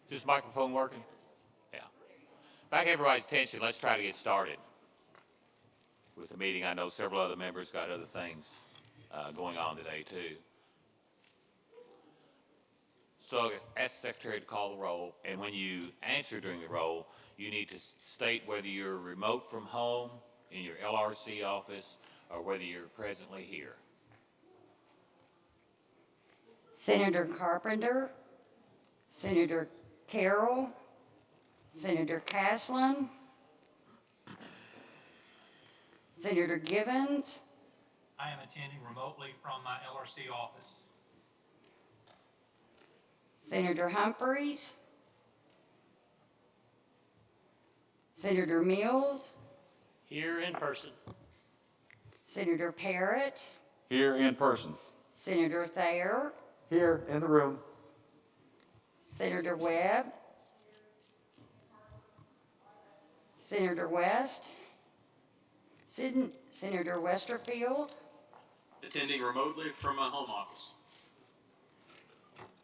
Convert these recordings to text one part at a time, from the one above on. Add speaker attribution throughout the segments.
Speaker 1: Is this microphone working? Yeah. Back everybody's attention, let's try to get started with the meeting. I know several other members got other things going on today too. So ask the secretary to call the roll, and when you answer during the roll, you need to state whether you're remote from home in your LRC office or whether you're presently here.
Speaker 2: Senator Carpenter, Senator Carroll, Senator Caslen, Senator Givens,
Speaker 3: I am attending remotely from my LRC office.
Speaker 2: Senator Humphreys, Senator Mills,
Speaker 4: Here in person.
Speaker 2: Senator Parrott,
Speaker 5: Here in person.
Speaker 2: Senator Thayer,
Speaker 5: Here in the room.
Speaker 2: Senator Webb, Senator West, Senator Westerfield,
Speaker 3: Attending remotely from my home office.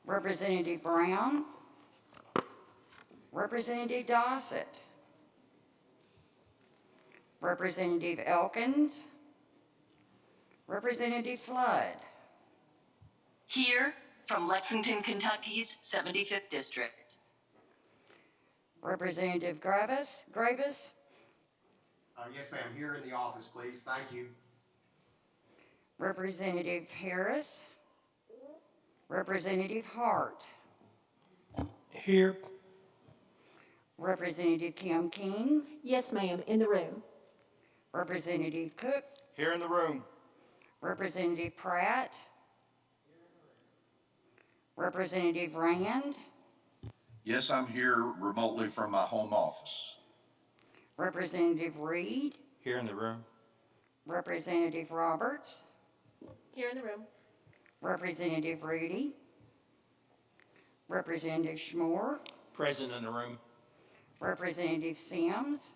Speaker 2: Representative Brown, Representative Dossett, Representative Elkins, Representative Flood.
Speaker 6: Here from Lexington, Kentucky's 75th District.
Speaker 2: Representative Gravis.
Speaker 7: Yes, ma'am. Here in the office, please. Thank you.
Speaker 2: Representative Harris. Representative Hart.
Speaker 4: Here.
Speaker 2: Representative Kim King.
Speaker 8: Yes, ma'am, in the room.
Speaker 2: Representative Cook.
Speaker 5: Here in the room.
Speaker 2: Representative Pratt. Representative Rand.
Speaker 9: Yes, I'm here remotely from my home office.
Speaker 2: Representative Reed.
Speaker 5: Here in the room.
Speaker 2: Representative Roberts.
Speaker 8: Here in the room.
Speaker 2: Representative Rudy. Representative Schmoor.
Speaker 4: Present in the room.
Speaker 2: Representative Sims.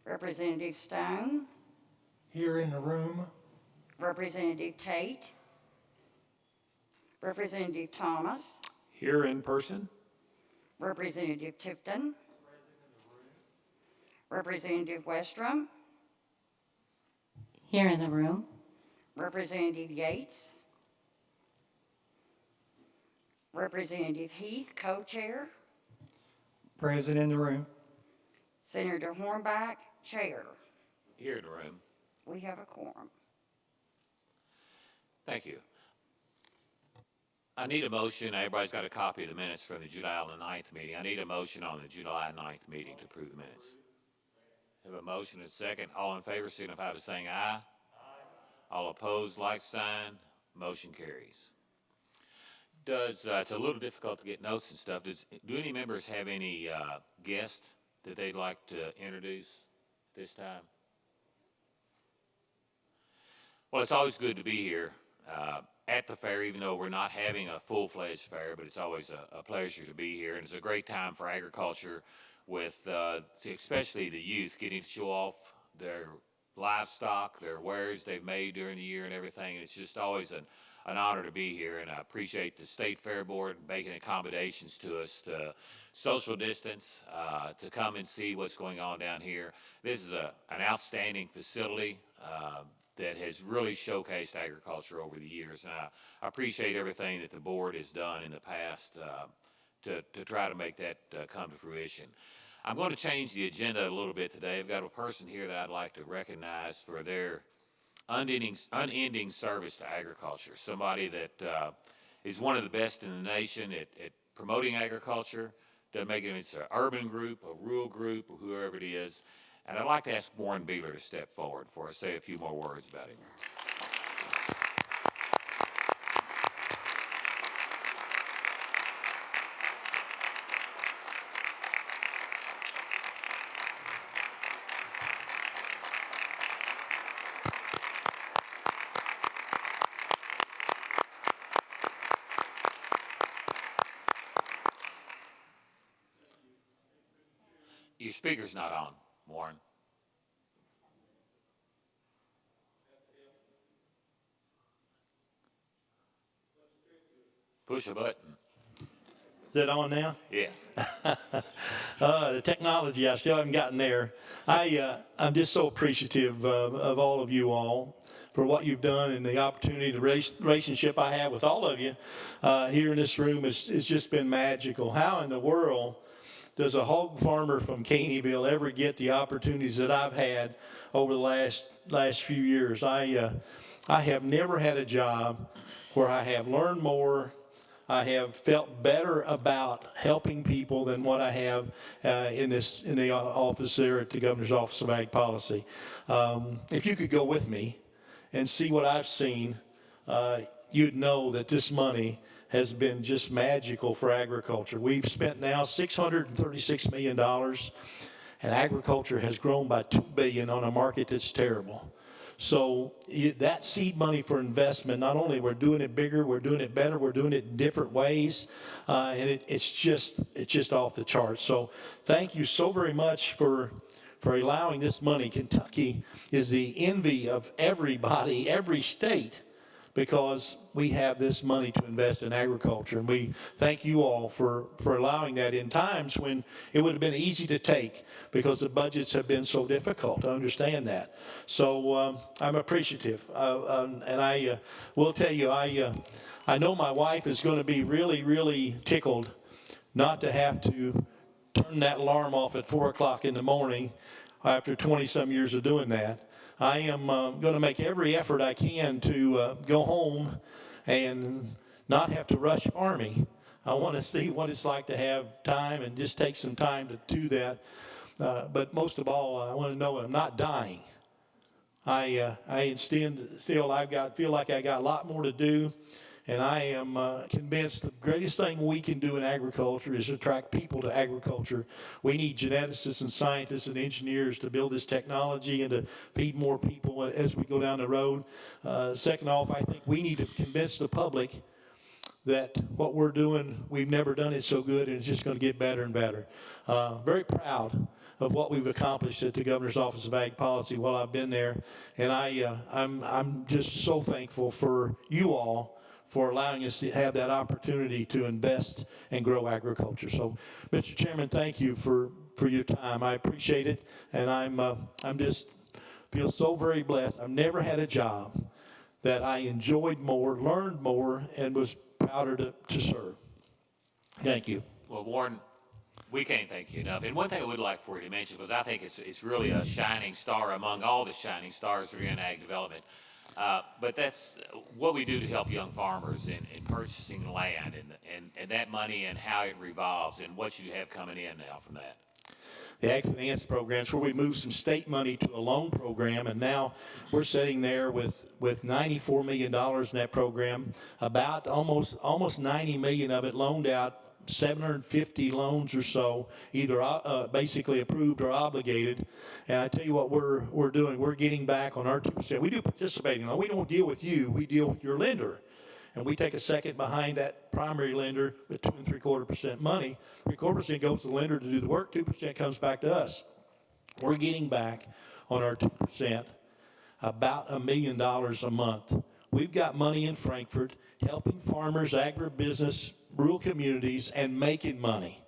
Speaker 2: Representative Stone.
Speaker 4: Here in the room.
Speaker 2: Representative Tate. Representative Thomas.
Speaker 4: Here in person.
Speaker 2: Representative Tipton. Representative Westrom,
Speaker 10: Here in the room.
Speaker 2: Representative Yates, Representative Heath, co-chair,
Speaker 4: Present in the room.
Speaker 2: Senator Hornback, chair.
Speaker 1: Here in the room.
Speaker 2: We have a quorum.
Speaker 1: Thank you. I need a motion. Everybody's got a copy of the minutes from the July 9th meeting. I need a motion on the July 9th meeting to approve the minutes. Have a motion and a second. All in favor signify by saying aye. Aye. All opposed, like sign. Motion carries. It's a little difficult to get notes and stuff. Do any members have any guests that they'd like to introduce this time? Well, it's always good to be here at the fair, even though we're not having a full-fledged fair, but it's always a pleasure to be here. And it's a great time for agriculture with especially the youth getting to show off their livestock, their wares they've made during the year and everything. And it's just always an honor to be here. And I appreciate the State Fair Board making accommodations to us to social distance, to come and see what's going on down here. This is an outstanding facility that has really showcased agriculture over the years. And I appreciate everything that the board has done in the past to try to make that come to fruition. I'm going to change the agenda a little bit today. I've got a person here that I'd like to recognize for their unending service to agriculture. Somebody that is one of the best in the nation at promoting agriculture. Doesn't make it, it's an urban group, a rural group, or whoever it is. And I'd like to ask Warren Beeler to step forward for us, say a few more words about him. Your speaker's not on, Warren. Push a button.
Speaker 11: Is it on now?
Speaker 1: Yes.
Speaker 11: The technology, I still haven't gotten there. I'm just so appreciative of all of you all for what you've done and the opportunity, the relationship I have with all of you here in this room has just been magical. How in the world does a hog farmer from Caneyville ever get the opportunities that I've had over the last few years? I have never had a job where I have learned more, I have felt better about helping people than what I have in the office there at the Governor's Office of Ag Policy. If you could go with me and see what I've seen, you'd know that this money has been just magical for agriculture. We've spent now $636 million, and agriculture has grown by $2 billion on a market that's terrible. So that seed money for investment, not only we're doing it bigger, we're doing it better, we're doing it in different ways, and it's just off the charts. So thank you so very much for allowing this money. Kentucky is the envy of everybody, every state, because we have this money to invest in agriculture. And we thank you all for allowing that in times when it would have been easy to take because the budgets have been so difficult. I understand that. So I'm appreciative. And I will tell you, I know my wife is going to be really, really tickled not to have to turn that alarm off at 4 o'clock in the morning after 20-some years of doing that. I am going to make every effort I can to go home and not have to rush farming. I want to see what it's like to have time and just take some time to do that. But most of all, I want to know I'm not dying. I feel like I got a lot more to do. And I am convinced the greatest thing we can do in agriculture is attract people to agriculture. We need geneticists and scientists and engineers to build this technology and to feed more people as we go down the road. Second off, I think we need to convince the public that what we're doing, we've never done it so good, and it's just going to get better and better. Very proud of what we've accomplished at the Governor's Office of Ag Policy while I've been there. And I'm just so thankful for you all for allowing us to have that opportunity to invest and grow agriculture. So, Mr. Chairman, thank you for for your time. I appreciate it, and I'm just feel so very blessed. I've never had a job that I enjoyed more, learned more, and was prouder to serve. Thank you.
Speaker 1: Well, Warren, we can't thank you enough. And one thing I would like for you to mention, because I think it's really a shining star among all the shining stars that are in ag development, but that's what we do to help young farmers in purchasing land and that money and how it revolves and what you have coming in now from that.
Speaker 11: The Ag Finance programs where we moved some state money to a loan program, and now we're sitting there with $94 million in that program, about almost 90 million of it loaned out, 750 loans or so, either basically approved or obligated. And I tell you what we're doing, we're getting back on our 2%. We do participating loan. We don't deal with you, we deal with your lender. And we take a second behind that primary lender with 2 3/4% money. 3/4% goes to the lender to do the work, 2% comes back to us. We're getting back on our 2% about $1 million a month. We've got money in Frankfurt helping farmers, agribusiness, rural communities, and making money.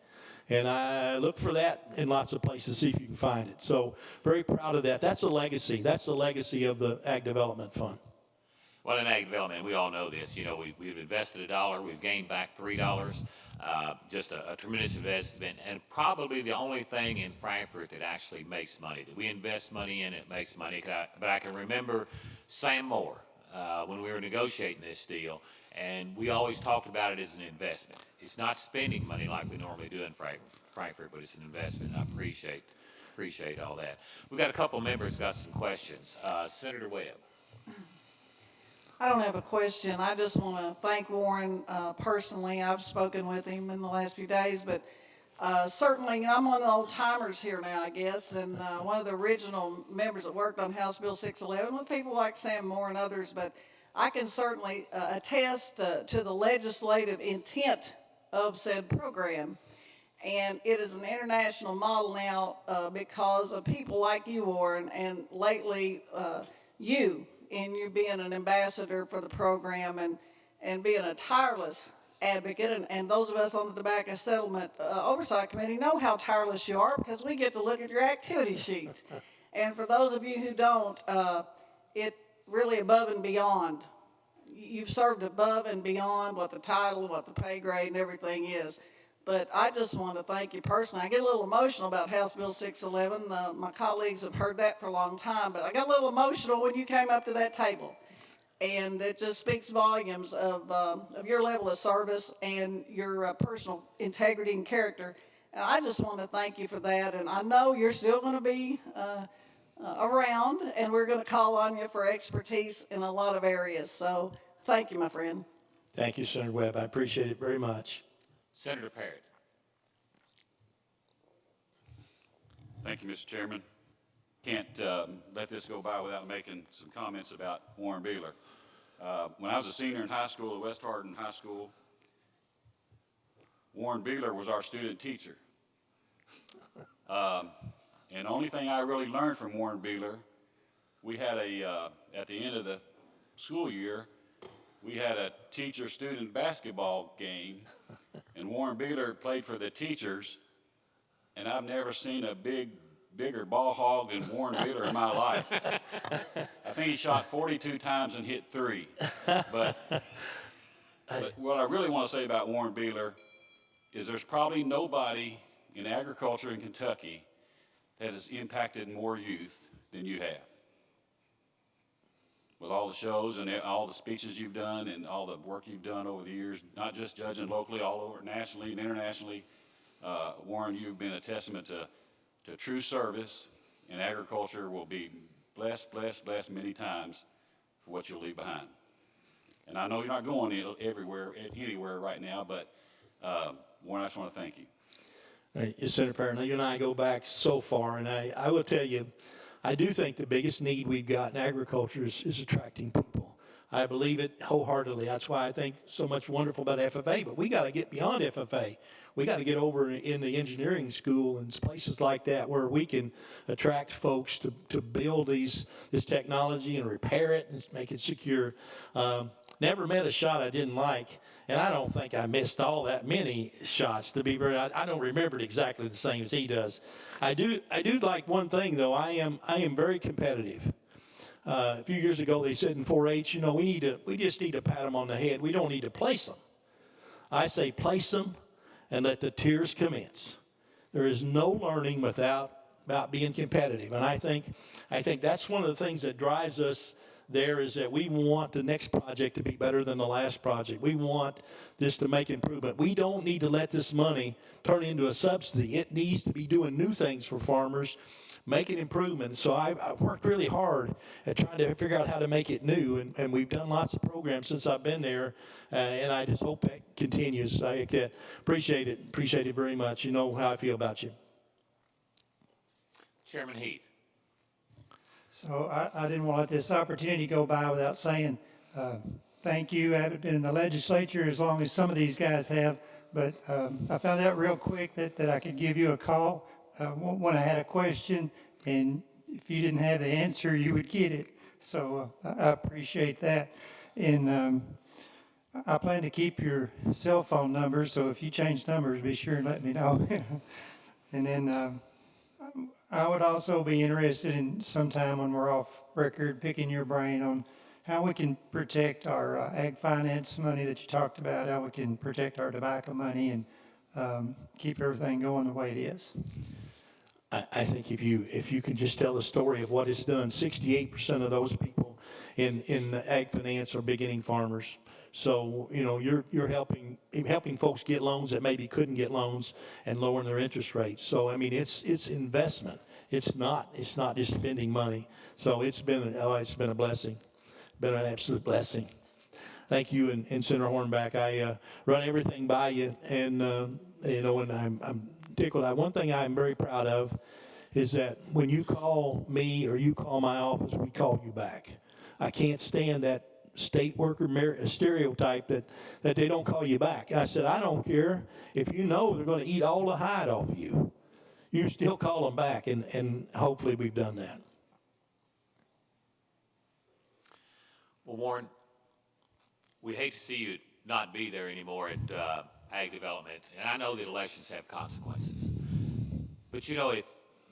Speaker 11: And I look for that in lots of places, see if you can find it. So very proud of that. That's a legacy. That's the legacy of the Ag Development Fund.
Speaker 1: Well, in ag development, we all know this. You know, we've invested $1, we've gained back $3. Just a tremendous investment, and probably the only thing in Frankfurt that actually makes money. That we invest money in, it makes money. But I can remember Sam Moore when we were negotiating this deal, and we always talked about it as an investment. It's not spending money like we normally do in Frankfurt, but it's an investment. I appreciate all that. We've got a couple members got some questions. Senator Webb.
Speaker 10: I don't have a question. I just want to thank Warren personally. I've spoken with him in the last few days, but certainly, you know, I'm one of the old timers here now, I guess, and one of the original members that worked on House Bill 611 with people like Sam Moore and others, but I can certainly attest to the legislative intent of said program. And it is an international model now because of people like you, Warren, and lately you being an ambassador for the program and being a tireless advocate. And those of us on the Tobacco Settlement Oversight Committee know how tireless you are because we get to look at your activity sheet. And for those of you who don't, it really above and beyond. You've served above and beyond what the title, what the pay grade and everything is. But I just want to thank you personally. I get a little emotional about House Bill 611. My colleagues have heard that for a long time, but I got a little emotional when you came up to that table. And it just speaks volumes of your level of service and your personal integrity and character. And I just want to thank you for that. And I know you're still going to be around, and we're going to call on you for expertise in a lot of areas. So thank you, my friend.
Speaker 11: Thank you, Senator Webb. I appreciate it very much.
Speaker 1: Senator Parrott.
Speaker 5: Thank you, Mr. Chairman. Can't let this go by without making some comments about Warren Beeler. When I was a senior in high school at West Hardin High School, Warren Beeler was our student teacher. And the only thing I really learned from Warren Beeler, we had at the end of the school year, we had a teacher-student basketball game, and Warren Beeler played for the teachers, and I've never seen a bigger ball hog than Warren Beeler in my life. I think he shot 42 times and hit 3. But what I really want to say about Warren Beeler is there's probably nobody in agriculture in Kentucky that has impacted more youth than you have. With all the shows and all the speeches you've done and all the work you've done over the years, not just judging locally, all over nationally and internationally, Warren, you've been a testament to true service, and agriculture will be blessed many times for what you'll leave behind. And I know you're not going anywhere right now, but Warren, I just want to thank you.
Speaker 11: Senator Parrott, you and I go back so far, and I will tell you, I do think the biggest need we've got in agriculture is attracting people. I believe it wholeheartedly. That's why I think so much wonderful about FFA, but we got to get beyond FFA. We got to get over in the engineering school and places like that where we can attract folks to build this technology and repair it and make it secure. never met a shot I didn't like, and I don't think I missed all that many shots. To be very, I don't remember it exactly the same as he does. I do like one thing though. I am very competitive. A few years ago, they said in 4-H, you know, we just need to pat them on the head. We don't need to place them. I say place them and let the tears commence. There is no learning about being competitive, and I think that's one of the things that drives us there is that we want the next project to be better than the last project. We want this to make improvement. We don't need to let this money turn into a subsidy. It needs to be doing new things for farmers, making improvements. So I've worked really hard at trying to figure out how to make it new, and we've done lots of programs since I've been there, and I just hope that continues. I appreciate it very much. You know how I feel about you.
Speaker 1: Chairman Heath.
Speaker 4: So I didn't want to let this opportunity go by without saying thank you. I haven't been in the legislature as long as some of these guys have, but I found out real quick that I could give you a call when I had a question, and if you didn't have the answer, you would get it. So I appreciate that. And I plan to keep your cell phone number, so if you change numbers, be sure and let me know. And then I would also be interested in sometime when we're off record picking your brain on how we can protect our ag finance money that you talked about, how we can protect our tobacco money and keep everything going the way it is.
Speaker 11: I think if you can just tell the story of what it's done, 68% of those people in ag finance are beginning farmers. So, you know, you're helping folks get loans that maybe couldn't get loans and lowering their interest rates. So, I mean, it's investment. It's not just spending money. So it's been a blessing, been an absolute blessing. Thank you, and Senator Hornback. I run everything by you, and you know, and I'm tickled. One thing I'm very proud of is that when you call me or you call my office, we call you back. I can't stand that state worker stereotype that they don't call you back. I said, I don't care if you know they're going to eat all the hide off of you. You still call them back, and hopefully we've done that.
Speaker 1: Well, Warren, we hate to see you not be there anymore at Ag Development, and I know that elections have consequences. But you know, if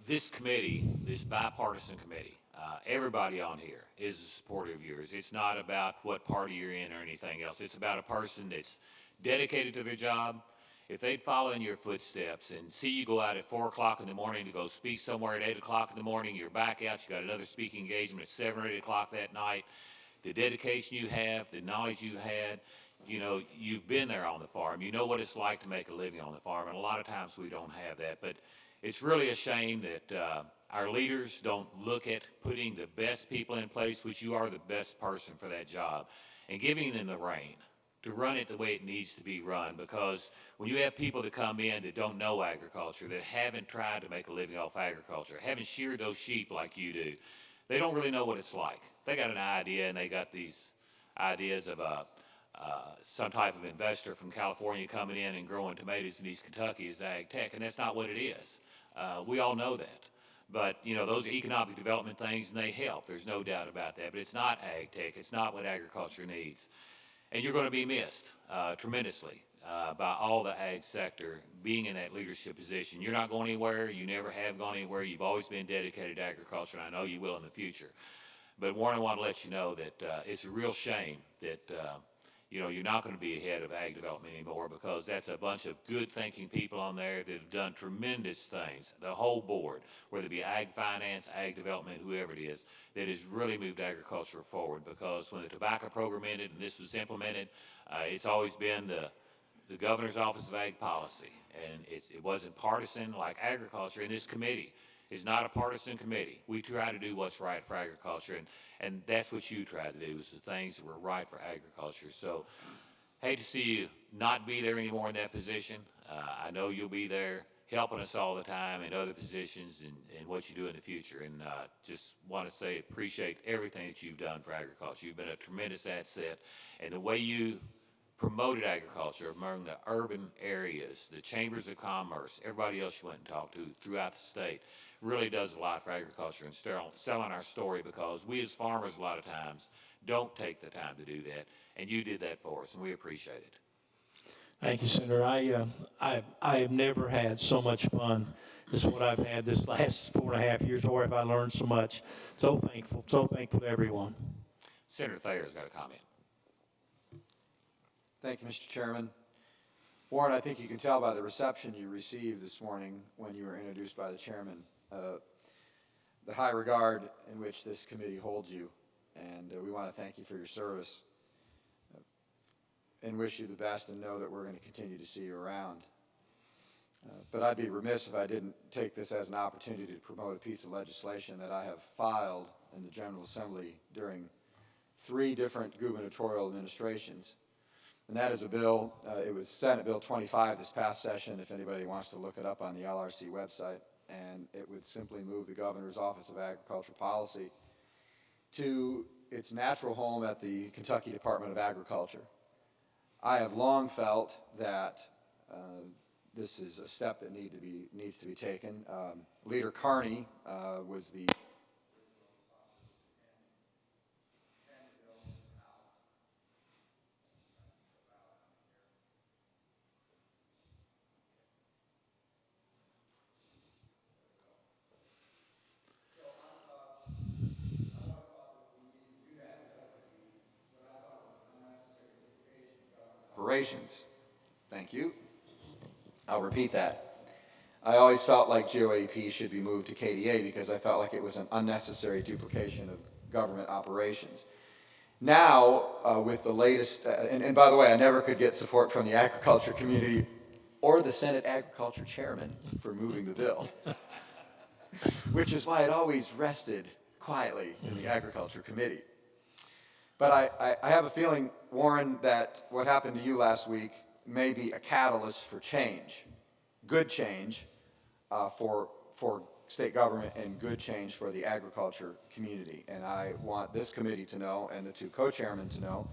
Speaker 1: this committee, this bipartisan committee, everybody on here is a supporter of yours. It's not about what party you're in or anything else. It's about a person that's dedicated to their job. If they'd follow in your footsteps and see you go out at 4 o'clock in the morning to go speak somewhere at 8 o'clock in the morning, you're back out, you got another speaking engagement at 7 or 8 o'clock that night, the dedication you have, the knowledge you had, you know, you've been there on the farm. You know what it's like to make a living on the farm, and a lot of times we don't have that. But it's really a shame that our leaders don't look at putting the best people in place, which you are the best person for that job, and giving them the rein to run it the way it needs to be run. Because when you have people that come in that don't know agriculture, that haven't tried to make a living off agriculture, haven't sheared those sheep like you do, they don't really know what it's like. They got an idea, and they got these ideas of some type of investor from California coming in and growing tomatoes in East Kentucky as ag tech, and that's not what it is. We all know that. But, you know, those are economic development things, and they help. There's no doubt about that. But it's not ag tech. It's not what agriculture needs. And you're going to be missed tremendously by all the ag sector being in that leadership position. You're not going anywhere. You never have gone anywhere. You've always been dedicated to agriculture, and I know you will in the future. But Warren, I want to let you know that it's a real shame that you know, you're not going to be ahead of ag development anymore, because that's a bunch of good thinking people on there that have done tremendous things, the whole board, whether it be ag finance, ag development, whoever it is, that has really moved agriculture forward. Because when the tobacco program ended and this was implemented, it's always been the governor's office of ag policy, and it wasn't partisan like agriculture. In this committee is not a partisan committee. We try to do what's right for agriculture, and that's what you try to do, is the things that were right for agriculture. So, hate to see you not be there anymore in that position. I know you'll be there helping us all the time in other positions and what you do in the future. And just want to say appreciate everything that you've done for agriculture. You've been a tremendous asset, and the way you promoted agriculture among the urban areas, the chambers of commerce, everybody else you went and talked to throughout the state, really does a lot for agriculture and selling our story, because we as farmers a lot of times don't take the time to do that, and you did that for us, and we appreciate it.
Speaker 11: Thank you, Senator. I have never had so much fun as what I've had this last 4.5 years, or have I learned so much. So thankful to everyone.
Speaker 1: Senator Thayer's got a comment.
Speaker 7: Thank you, Mr. Chairman. Warren, I think you can tell by the reception you received this morning when you were introduced by the chairman, the high regard in which this committee holds you, and we want to thank you for your service and wish you the best, and know that we're going to continue to see you around. But I'd be remiss if I didn't take this as an opportunity to promote a piece of legislation that I have filed in the General Assembly during 3 different gubernatorial administrations. And that is a bill, it was Senate Bill 25 this past session, if anybody wants to look it up on the LRC website, and it would simply move the Governor's Office of Agricultural Policy to its natural home at the Kentucky Department of Agriculture. I have long felt that this is a step that needs to be taken. Leader Carney was the operations. Thank you. I'll repeat that. I always felt like GOAP should be moved to KDA because I felt like it was an unnecessary duplication of government operations. Now, with the latest, and by the way, I never could get support from the agriculture community or the Senate Agriculture Chairman for moving the bill, which is why it always rested quietly in the Agriculture Committee. But I have a feeling, Warren, that what happened to you last week may be a catalyst for change, good change for state government and good change for the agriculture community. And I want this committee to know, and the 2 co-chairmen to know,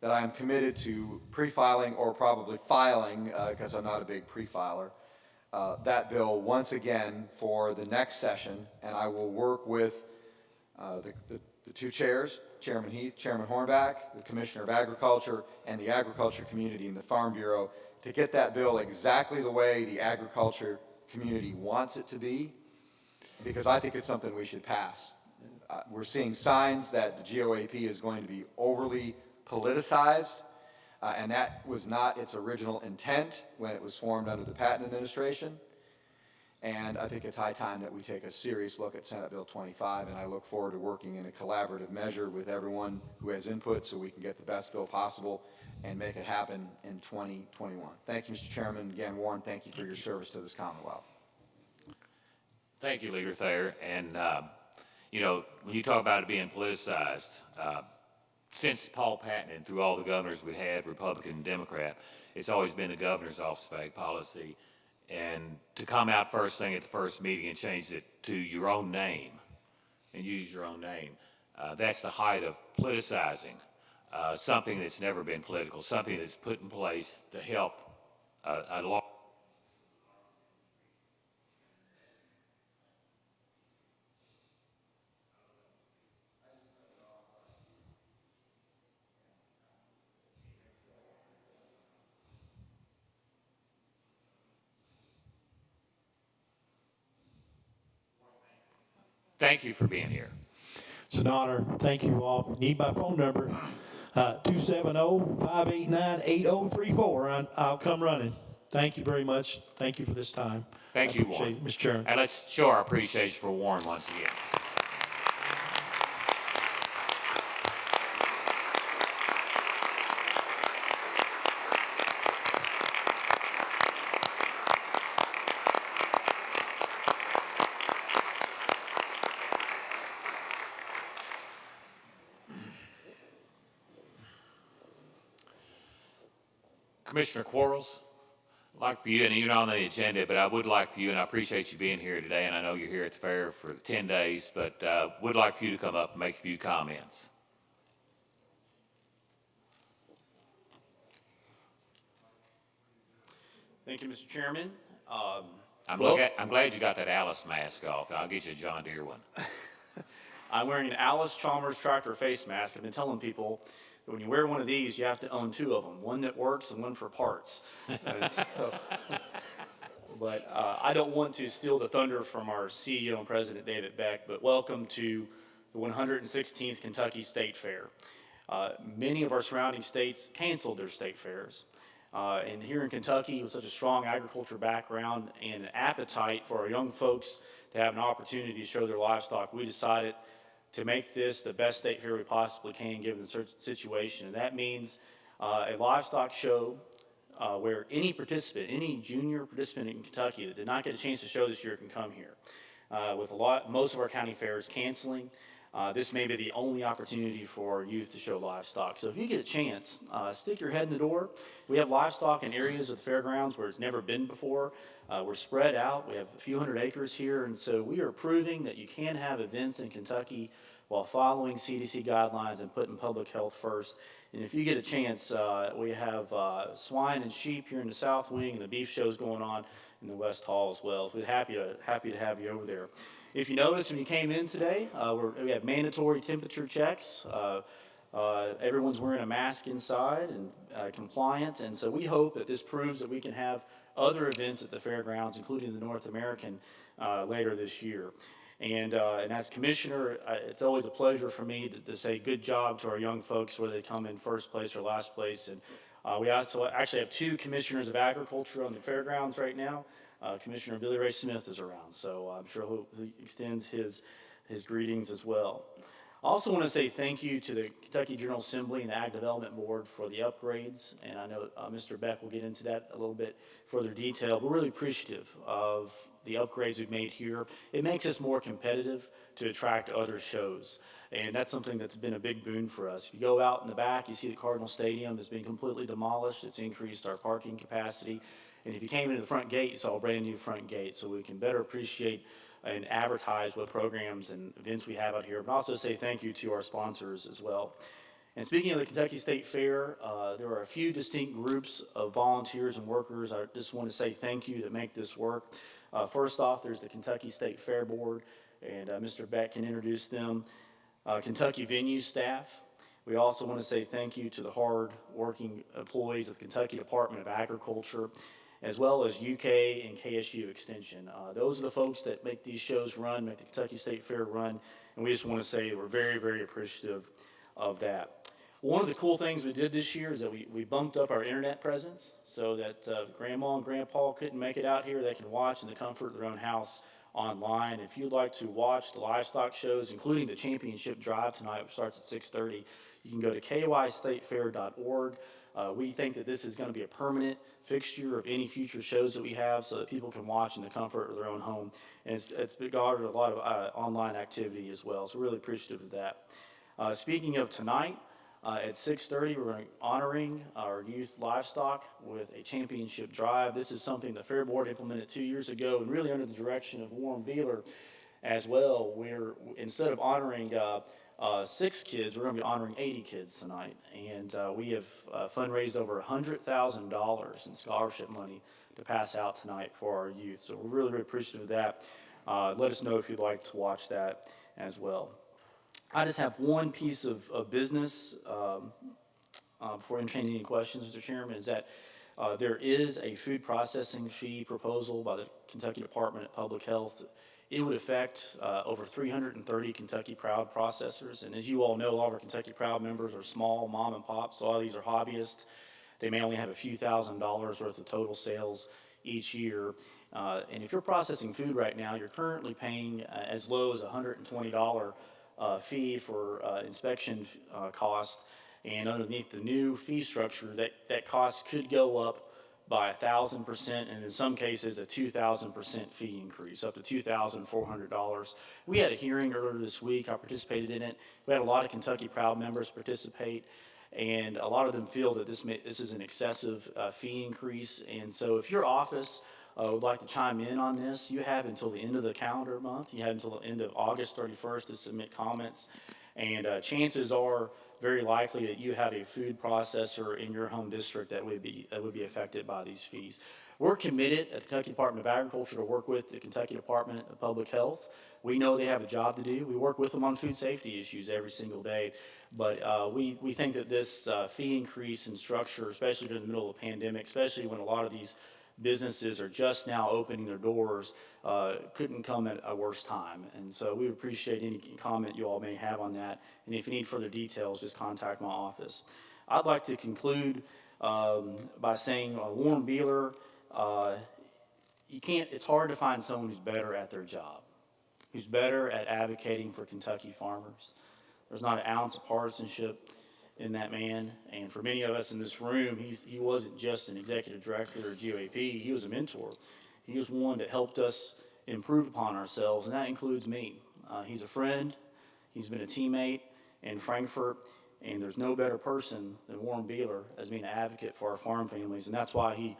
Speaker 7: that I am committed to pre-filing, or probably filing, because I'm not a big pre-filer, that bill once again for the next session, and I will work with the 2 chairs, Chairman Heath, Chairman Hornback, the Commissioner of Agriculture, and the agriculture community and the Farm Bureau to get that bill exactly the way the agriculture community wants it to be, because I think it's something we should pass. We're seeing signs that the GOAP is going to be overly politicized, and that was not its original intent when it was formed under the Patton administration. And I think it's high time that we take a serious look at Senate Bill 25, and I look forward to working in a collaborative measure with everyone who has input so we can get the best bill possible and make it happen in 2021. Thank you, Mr. Chairman. Again, Warren, thank you for your service to this Commonwealth.
Speaker 1: Thank you, Leader Thayer. And, you know, when you talk about it being politicized, since Paul Patton and through all the governors we had, Republican and Democrat, it's always been the Governor's Office of Ag Policy. And to come out first thing at the first meeting and change it to your own name and use your own name, that's the height of politicizing something that's never been political, something that's put in place to help a large. Thank you for being here.
Speaker 11: It's an honor. Thank you all. Need my phone number, 270-589-8034. I'll come running. Thank you very much. Thank you for this time.
Speaker 1: Thank you, Warren.
Speaker 11: Mr. Chairman.
Speaker 1: And let's show our appreciation for Warren once again. Commissioner Quarles, I'd like for you, and you're not on the agenda, but I would like for you, and I appreciate you being here today, and I know you're here at the fair for 10 days, but would like for you to come up and make a few comments.
Speaker 12: Thank you, Mr. Chairman.
Speaker 1: I'm glad you got that Alice mask off. I'll get you a John Deere one.
Speaker 12: I'm wearing an Alice Chalmers tractor face mask. I've been telling people that when you wear one of these, you have to own two of them, one that works and one for parts. But I don't want to steal the thunder from our CEO and President David Beck, but welcome to the 116th Kentucky State Fair. Many of our surrounding states canceled their state fairs. And here in Kentucky, with such a strong agriculture background and an appetite for our young folks to have an opportunity to show their livestock, we decided to make this the best state fair we possibly can given the situation. And that means a livestock show where any participant, any junior participant in Kentucky that did not get a chance to show this year can come here. With most of our county fairs canceling, this may be the only opportunity for our youth to show livestock. So if you get a chance, stick your head in the door. We have livestock in areas of the fairgrounds where it's never been before. We're spread out. We have a few hundred acres here, and so we are proving that you can have events in Kentucky while following CDC guidelines and putting public health first. And if you get a chance, we have swine and sheep here in the South Wing, and the beef show's going on in the West Hall as well. So we're happy to have you over there. If you noticed when you came in today, we have mandatory temperature checks. Everyone's wearing a mask inside and compliant, and so we hope that this proves that we can have other events at the fairgrounds, including the North American, later this year. And as commissioner, it's always a pleasure for me to say good job to our young folks, whether they come in first place or last place. And we also actually have two commissioners of agriculture on the fairgrounds right now. Commissioner Billy Ray Smith is around, so I'm sure he extends his greetings as well. I also want to say thank you to the Kentucky General Assembly and the Ag Development Board for the upgrades, and I know Mr. Beck will get into that a little bit further detail. We're really appreciative of the upgrades we've made here. It makes us more competitive to attract other shows, and that's something that's been a big boon for us. If you go out in the back, you see the Cardinal Stadium has been completely demolished. It's increased our parking capacity, and if you came into the front gate, you saw a brand new front gate, so we can better appreciate and advertise what programs and events we have out here, but also say thank you to our sponsors as well. And speaking of the Kentucky State Fair, there are a few distinct groups of volunteers and workers. I just want to say thank you to make this work. First off, there's the Kentucky State Fair Board, and Mr. Beck can introduce them. Kentucky Venue staff. We also want to say thank you to the hard-working employees of the Kentucky Department of Agriculture, as well as UK and KSU Extension. Those are the folks that make these shows run, make the Kentucky State Fair run, and we just want to say we're very, very appreciative of that. One of the cool things we did this year is that we bumped up our internet presence so that Grandma and Grandpa couldn't make it out here. They can watch in the comfort of their own house online. If you'd like to watch the livestock shows, including the championship drive tonight, which starts at 6:30, you can go to kystatefair.org. We think that this is going to be a permanent fixture of any future shows that we have so that people can watch in the comfort of their own home. And it's garnered a lot of online activity as well, so really appreciative of that. Speaking of tonight, at 6:30, we're going to be honoring our youth livestock with a championship drive. This is something the Fair Board implemented 2 years ago, and really under the direction of Warren Beeler as well. Instead of honoring 6 kids, we're going to be honoring 80 kids tonight. And we have fundraised over $100,000 in scholarship money to pass out tonight for our youth. So we're really, really appreciative of that. Let us know if you'd like to watch that as well. I just have one piece of business before entertaining any questions, Mr. Chairman, is that there is a food processing fee proposal by the Kentucky Department of Public Health. It would affect over 330 Kentucky Proud processors. And as you all know, a lot of our Kentucky Proud members are small mom and pops. A lot of these are hobbyists. They may only have a few $1,000s worth of total sales each year. And if you're processing food right now, you're currently paying as low as a $120 fee for inspection cost. And underneath the new fee structure, that cost could go up by 1,000%, and in some cases a 2,000% fee increase, up to $2,400. We had a hearing earlier this week. I participated in it. We had a lot of Kentucky Proud members participate, and a lot of them feel that this is an excessive fee increase. And so if your office would like to chime in on this, you have until the end of the calendar month. You have until the end of August 31st to submit comments, and chances are very likely that you have a food processor in your home district that would be affected by these fees. We're committed at the Kentucky Department of Agriculture to work with the Kentucky Department of Public Health. We know they have a job to do. We work with them on food safety issues every single day. But we think that this fee increase in structure, especially during the middle of the pandemic, especially when a lot of these businesses are just now opening their doors, couldn't come at a worse time. And so we would appreciate any comment you all may have on that. And if you need further details, just contact my office. I'd like to conclude by saying Warren Beeler, it's hard to find someone who's better at their job, who's better at advocating for Kentucky farmers. There's not an ounce of partisanship in that man, and for many of us in this room, he wasn't just an executive director or GOAP, he was a mentor. He was one that helped us improve upon ourselves, and that includes me. He's a friend, he's been a teammate in Frankfort, and there's no better person than Warren Beeler as being an advocate for our farm families, and that's why he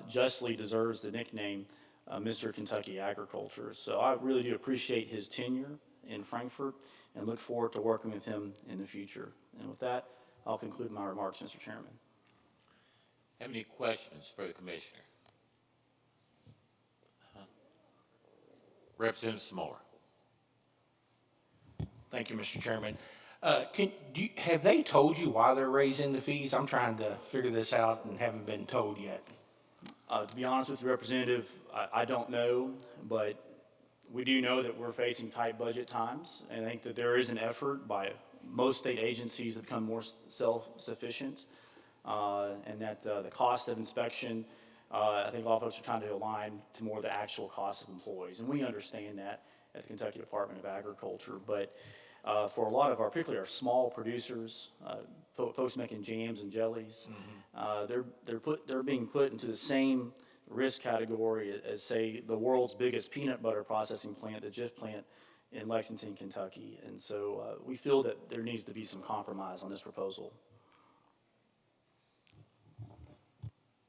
Speaker 12: justly deserves the nickname Mr. Kentucky Agriculture. So I really do appreciate his tenure in Frankfort and look forward to working with him in the future. And with that, I'll conclude my remarks, Mr. Chairman.
Speaker 1: Have any questions for the commissioner? Representative Smore.
Speaker 13: Thank you, Mr. Chairman. Have they told you why they're raising the fees? I'm trying to figure this out and haven't been told yet.
Speaker 12: To be honest with you, Representative, I don't know, but we do know that we're facing tight budget times, and I think that there is an effort by most state agencies to become more self-sufficient, and that the cost of inspection, I think a lot of folks are trying to align to more the actual cost of employees, and we understand that at the Kentucky Department of Agriculture, but for a lot of particularly our small producers, folks making jams and jellies, they're being put into the same risk category as, say, the world's biggest peanut butter processing plant, the Jif plant in Lexington, Kentucky. And so we feel that there needs to be some compromise on this proposal.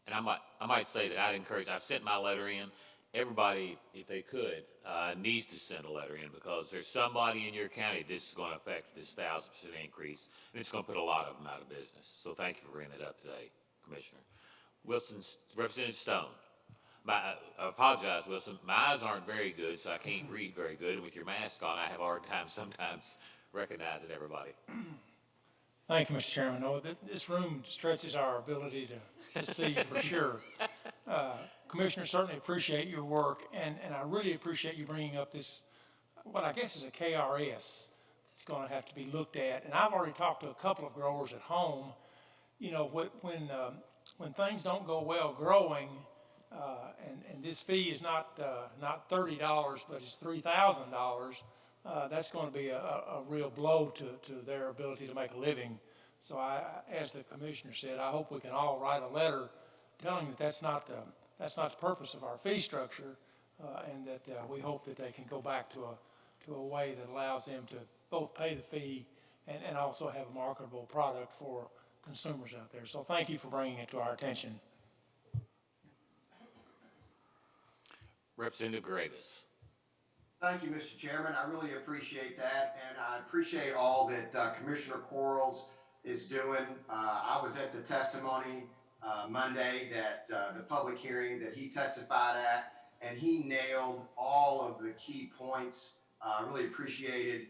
Speaker 1: And I might say that I've sent my letter in. Everybody, if they could, needs to send a letter in, because there's somebody in your county this is going to affect, this 1,000% increase, and it's going to put a lot of them out of business. So thank you for bringing it up today, Commissioner. Representative Stone. I apologize, Wilson. My eyes aren't very good, so I can't read very good. And with your mask on, I have a hard time sometimes recognizing everybody.
Speaker 14: Thank you, Mr. Chairman. No, this room stretches our ability to see for sure. Commissioner, certainly appreciate your work, and I really appreciate you bringing up this, what I guess is a KRS that's going to have to be looked at. And I've already talked to a couple of growers at home. You know, when things don't go well growing, and this fee is not $30, but it's $3,000, that's going to be a real blow to their ability to make a living. So as the commissioner said, I hope we can all write a letter telling that that's not the purpose of our fee structure, and that we hope that they can go back to a way that allows them to both pay the fee and also have a marketable product for consumers out there. So thank you for bringing it to our attention.
Speaker 1: Representative Gravis.
Speaker 15: Thank you, Mr. Chairman. I really appreciate that, and I appreciate all that Commissioner Quarles is doing. I was at the testimony Monday, that the public hearing that he testified at, and he nailed all of the key points. I really appreciated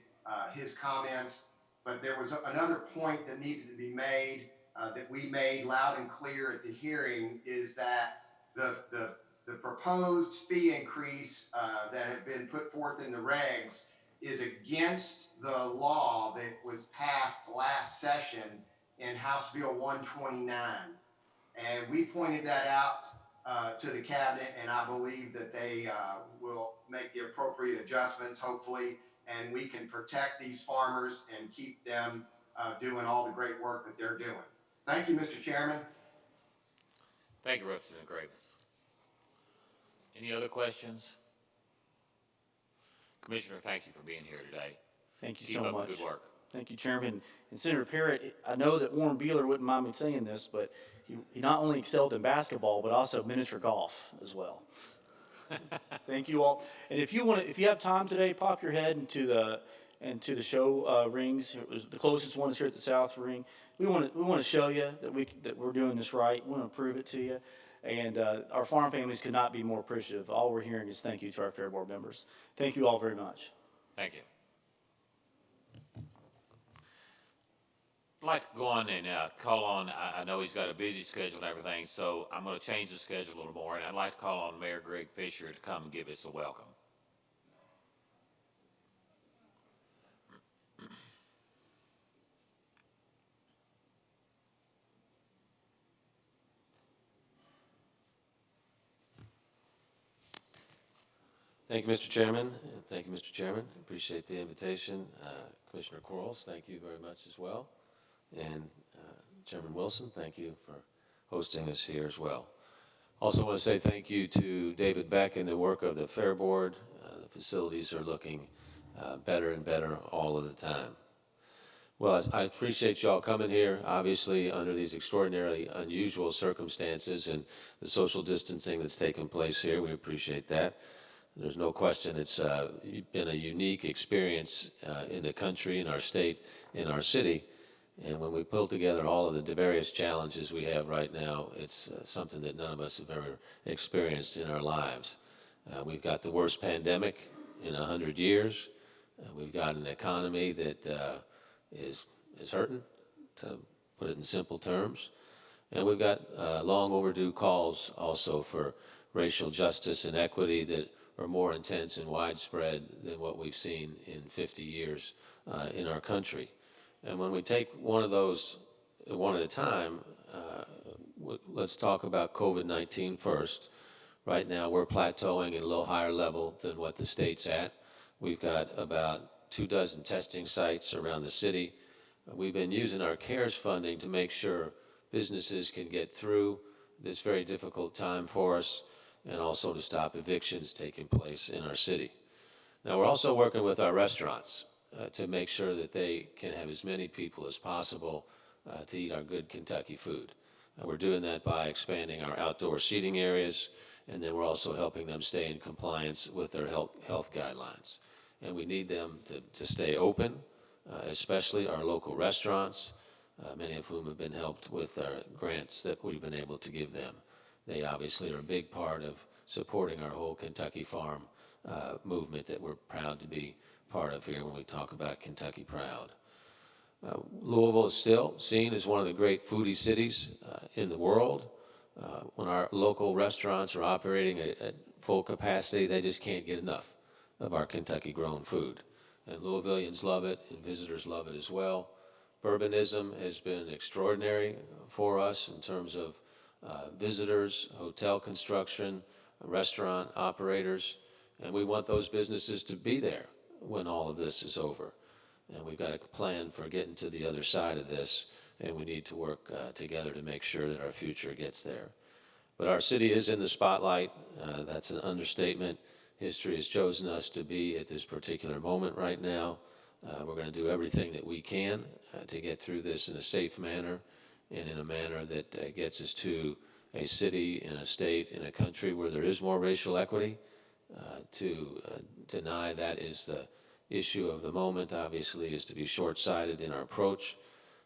Speaker 15: his comments, but there was another point that needed to be made, that we made loud and clear at the hearing, is that the proposed fee increase that had been put forth in the regs is against the law that was passed last session in House Bill 129. And we pointed that out to the cabinet, and I believe that they will make the appropriate adjustments, hopefully, and we can protect these farmers and keep them doing all the great work that they're doing. Thank you, Mr. Chairman.
Speaker 1: Thank you, Representative Gravis. Any other questions? Commissioner, thank you for being here today.
Speaker 12: Thank you
Speaker 1: Keep
Speaker 12: so
Speaker 1: up
Speaker 12: much.
Speaker 1: the good work.
Speaker 12: Thank you, Chairman. And Senator Parrott, I know that Warren Beeler wouldn't mind me saying this, but he not only excelled in basketball, but also miniature golf as well. Thank you all. And if you have time today, pop your head into the show rings. It was the closest one is here at the South Ring. We want to show you that we're doing this right. We want to prove it to you. And our farm families could not be more appreciative. All we're hearing is thank you to our Fair Board members. Thank you all very much.
Speaker 1: Thank you. I'd like to go on and call on, I know he's got a busy schedule and everything, so I'm going to change the schedule a little more, and I'd like to call on Mayor Greg Fisher to come and give us a welcome.
Speaker 16: Thank you, Mr. Chairman. Thank you, Mr. Chairman. Appreciate the invitation. Commissioner Quarles, thank you very much as well. And Chairman Wilson, thank you for hosting us here as well. Also want to say thank you to David Beck and the work of the Fair Board. The facilities are looking better and better all of the time. Well, I appreciate y'all coming here, obviously under these extraordinarily unusual circumstances and the social distancing that's taken place here. We appreciate that. There's no question it's been a unique experience in the country, in our state, in our city. And when we pull together all of the various challenges we have right now, it's something that none of us have ever experienced in our lives. We've got the worst pandemic in 100 years. We've got an economy that is hurting, to put it in simple terms. And we've got long overdue calls also for racial justice and equity that are more intense and widespread than what we've seen in 50 years in our country. And when we take one of those one at a time, let's talk about COVID-19 first. Right now, we're plateauing at a little higher level than what the state's at. We've got about 24 testing sites around the city. We've been using our CARES funding to make sure businesses can get through this very difficult time for us, and also to stop evictions taking place in our city. Now, we're also working with our restaurants to make sure that they can have as many people as possible to eat our good Kentucky food. We're doing that by expanding our outdoor seating areas, and then we're also helping them stay in compliance with their health guidelines. And we need them to stay open, especially our local restaurants, many of whom have been helped with our grants that we've been able to give them. They obviously are a big part of supporting our whole Kentucky Farm movement that we're proud to be part of here when we talk about Kentucky Proud. Louisville is still seen as one of the great foodie cities in the world. When our local restaurants are operating at full capacity, they just can't get enough of our Kentucky-grown food. And Louisvillians love it, and visitors love it as well. Bourbonism has been extraordinary for us in terms of visitors, hotel construction, restaurant operators, and we want those businesses to be there when all of this is over. And we've got a plan for getting to the other side of this, and we need to work together to make sure that our future gets there. But our city is in the spotlight. That's an understatement. History has chosen us to be at this particular moment right now. We're going to do everything that we can to get through this in a safe manner, and in a manner that gets us to a city and a state and a country where there is more racial equity. To deny that is the issue of the moment, obviously, is to be short-sighted in our approach.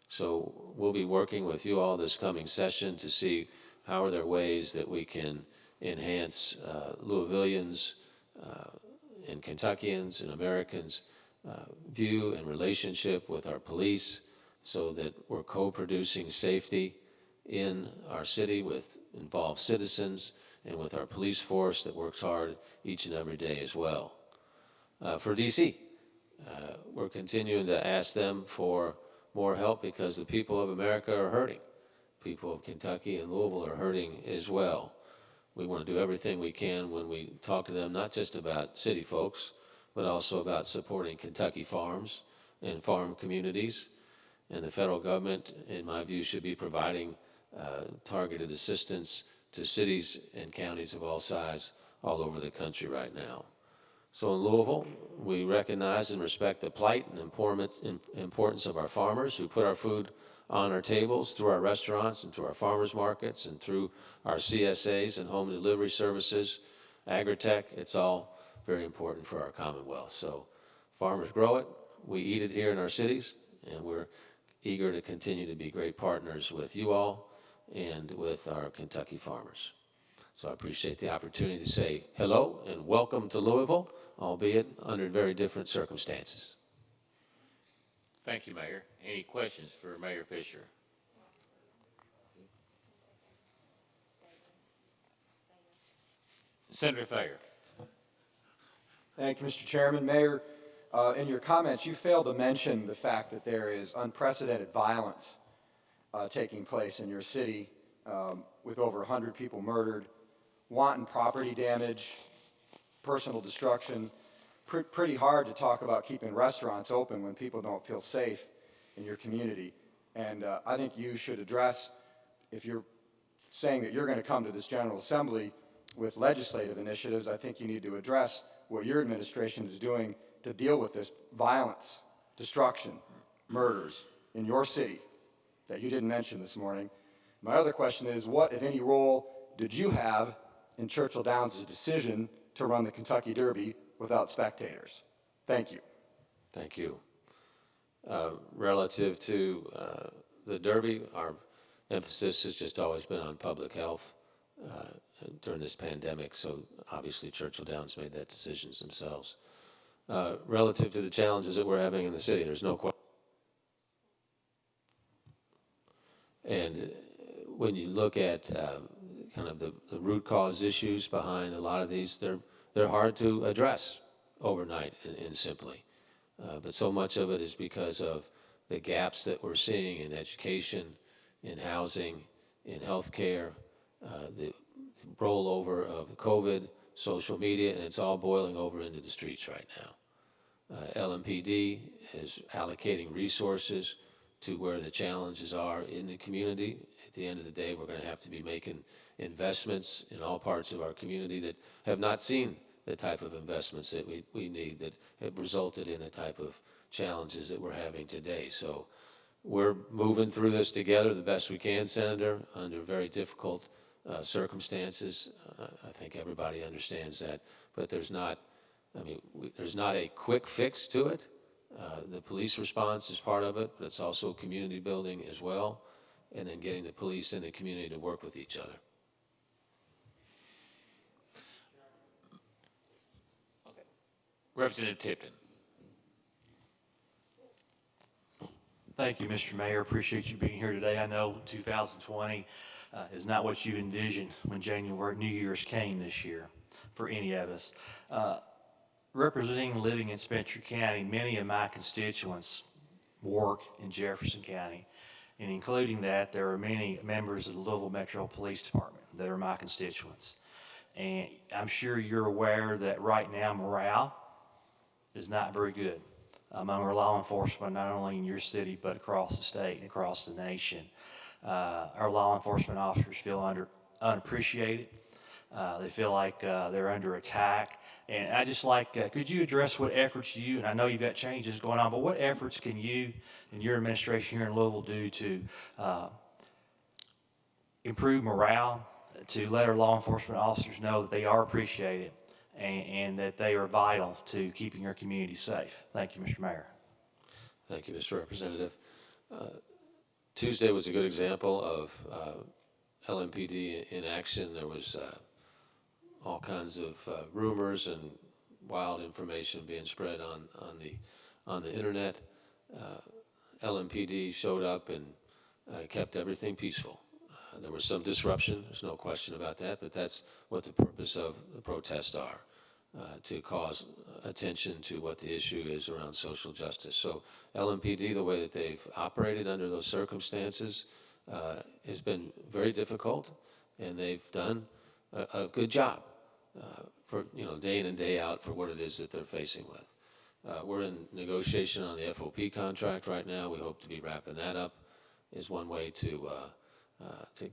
Speaker 16: So we'll be working with you all this coming session to see how are there ways that we can enhance Louisvillians and Kentuckians and Americans' view and relationship with our police, so that we're co-producing safety in our city with involved citizens and with our police force that works hard each and every day as well. For DC, we're continuing to ask them for more help because the people of America are hurting. People of Kentucky and Louisville are hurting as well. We want to do everything we can when we talk to them, not just about city folks, but also about supporting Kentucky farms and farm communities. And the federal government, in my view, should be providing targeted assistance to cities and counties of all size all over the country right now. So in Louisville, we recognize and respect the plight and importance of our farmers who put our food on our tables through our restaurants and through our farmers markets and through our CSAs and home delivery services, agritech. It's all very important for our Commonwealth. So farmers grow it, we eat it here in our cities, and we're eager to continue to be great partners with you all and with our Kentucky farmers. So I appreciate the opportunity to say hello and welcome to Louisville, albeit under very different circumstances.
Speaker 1: Thank you, Mayor. Any questions for Mayor Fisher? Senator Thayer.
Speaker 7: Thank you, Mr. Chairman. Mayor, in your comments, you failed to mention the fact that there is unprecedented violence taking place in your city, with over 100 people murdered, wanton property damage, personal destruction. Pretty hard to talk about keeping restaurants open when people don't feel safe in your community. And I think you should address, if you're saying that you're going to come to this General Assembly with legislative initiatives, I think you need to address what your administration is doing to deal with this violence, destruction, murders in your city that you didn't mention this morning. My other question is, what, if any, role did you have in Churchill Downs' decision to run the Kentucky Derby without spectators? Thank you.
Speaker 16: Thank you. Relative to the Derby, our emphasis has just always been on public health during this pandemic, so obviously Churchill Downs made that decisions themselves. Relative to the challenges that we're having in the city, there's no question. And when you look at kind of the root cause issues behind a lot of these, they're hard to address overnight and simply. But so much of it is because of the gaps that we're seeing in education, in housing, in healthcare, the rollover of COVID, social media, and it's all boiling over into the streets right now. LMPD is allocating resources to where the challenges are in the community. At the end of the day, we're going to have to be making investments in all parts of our community that have not seen the type of investments that we need, that have resulted in the type of challenges that we're having today. So we're moving through this together the best we can, Senator, under very difficult circumstances. I think everybody understands that, but there's not a quick fix to it. The police response is part of it, but it's also community building as well, and then getting the police and the community to work with each other.
Speaker 1: Representative Tipton.
Speaker 17: Thank you, Mr. Mayor. Appreciate you being here today. I know 2020 is not what you envisioned when New Year's came this year for any of us. Representing and living in Spencer County, many of my constituents work in Jefferson County, and including that, there are many members of the Louisville Metro Police Department that are my constituents. And I'm sure you're aware that right now morale is not very good among our law enforcement, not only in your city, but across the state and across the nation. Our law enforcement officers feel unappreciated. They feel like they're under attack. And I just like, could you address what efforts you, and I know you've got changes going on, but what efforts can you and your administration here in Louisville do to improve morale, to let our law enforcement officers know that they are appreciated and that they are vital to keeping our community safe? Thank you, Mr. Mayor.
Speaker 16: Thank you, Mr. Representative. Tuesday was a good example of LMPD in action. There was all kinds of rumors and wild information being spread on the internet. LMPD showed up and kept everything peaceful. There was some disruption, there's no question about that, but that's what the purpose of the protests are, to cause attention to what the issue is around social justice. So LMPD, the way that they've operated under those circumstances, has been very difficult, and they've done a good job for day in and day out for what it is that they're facing with. We're in negotiation on the FOP contract right now. We hope to be wrapping that up. Is one way to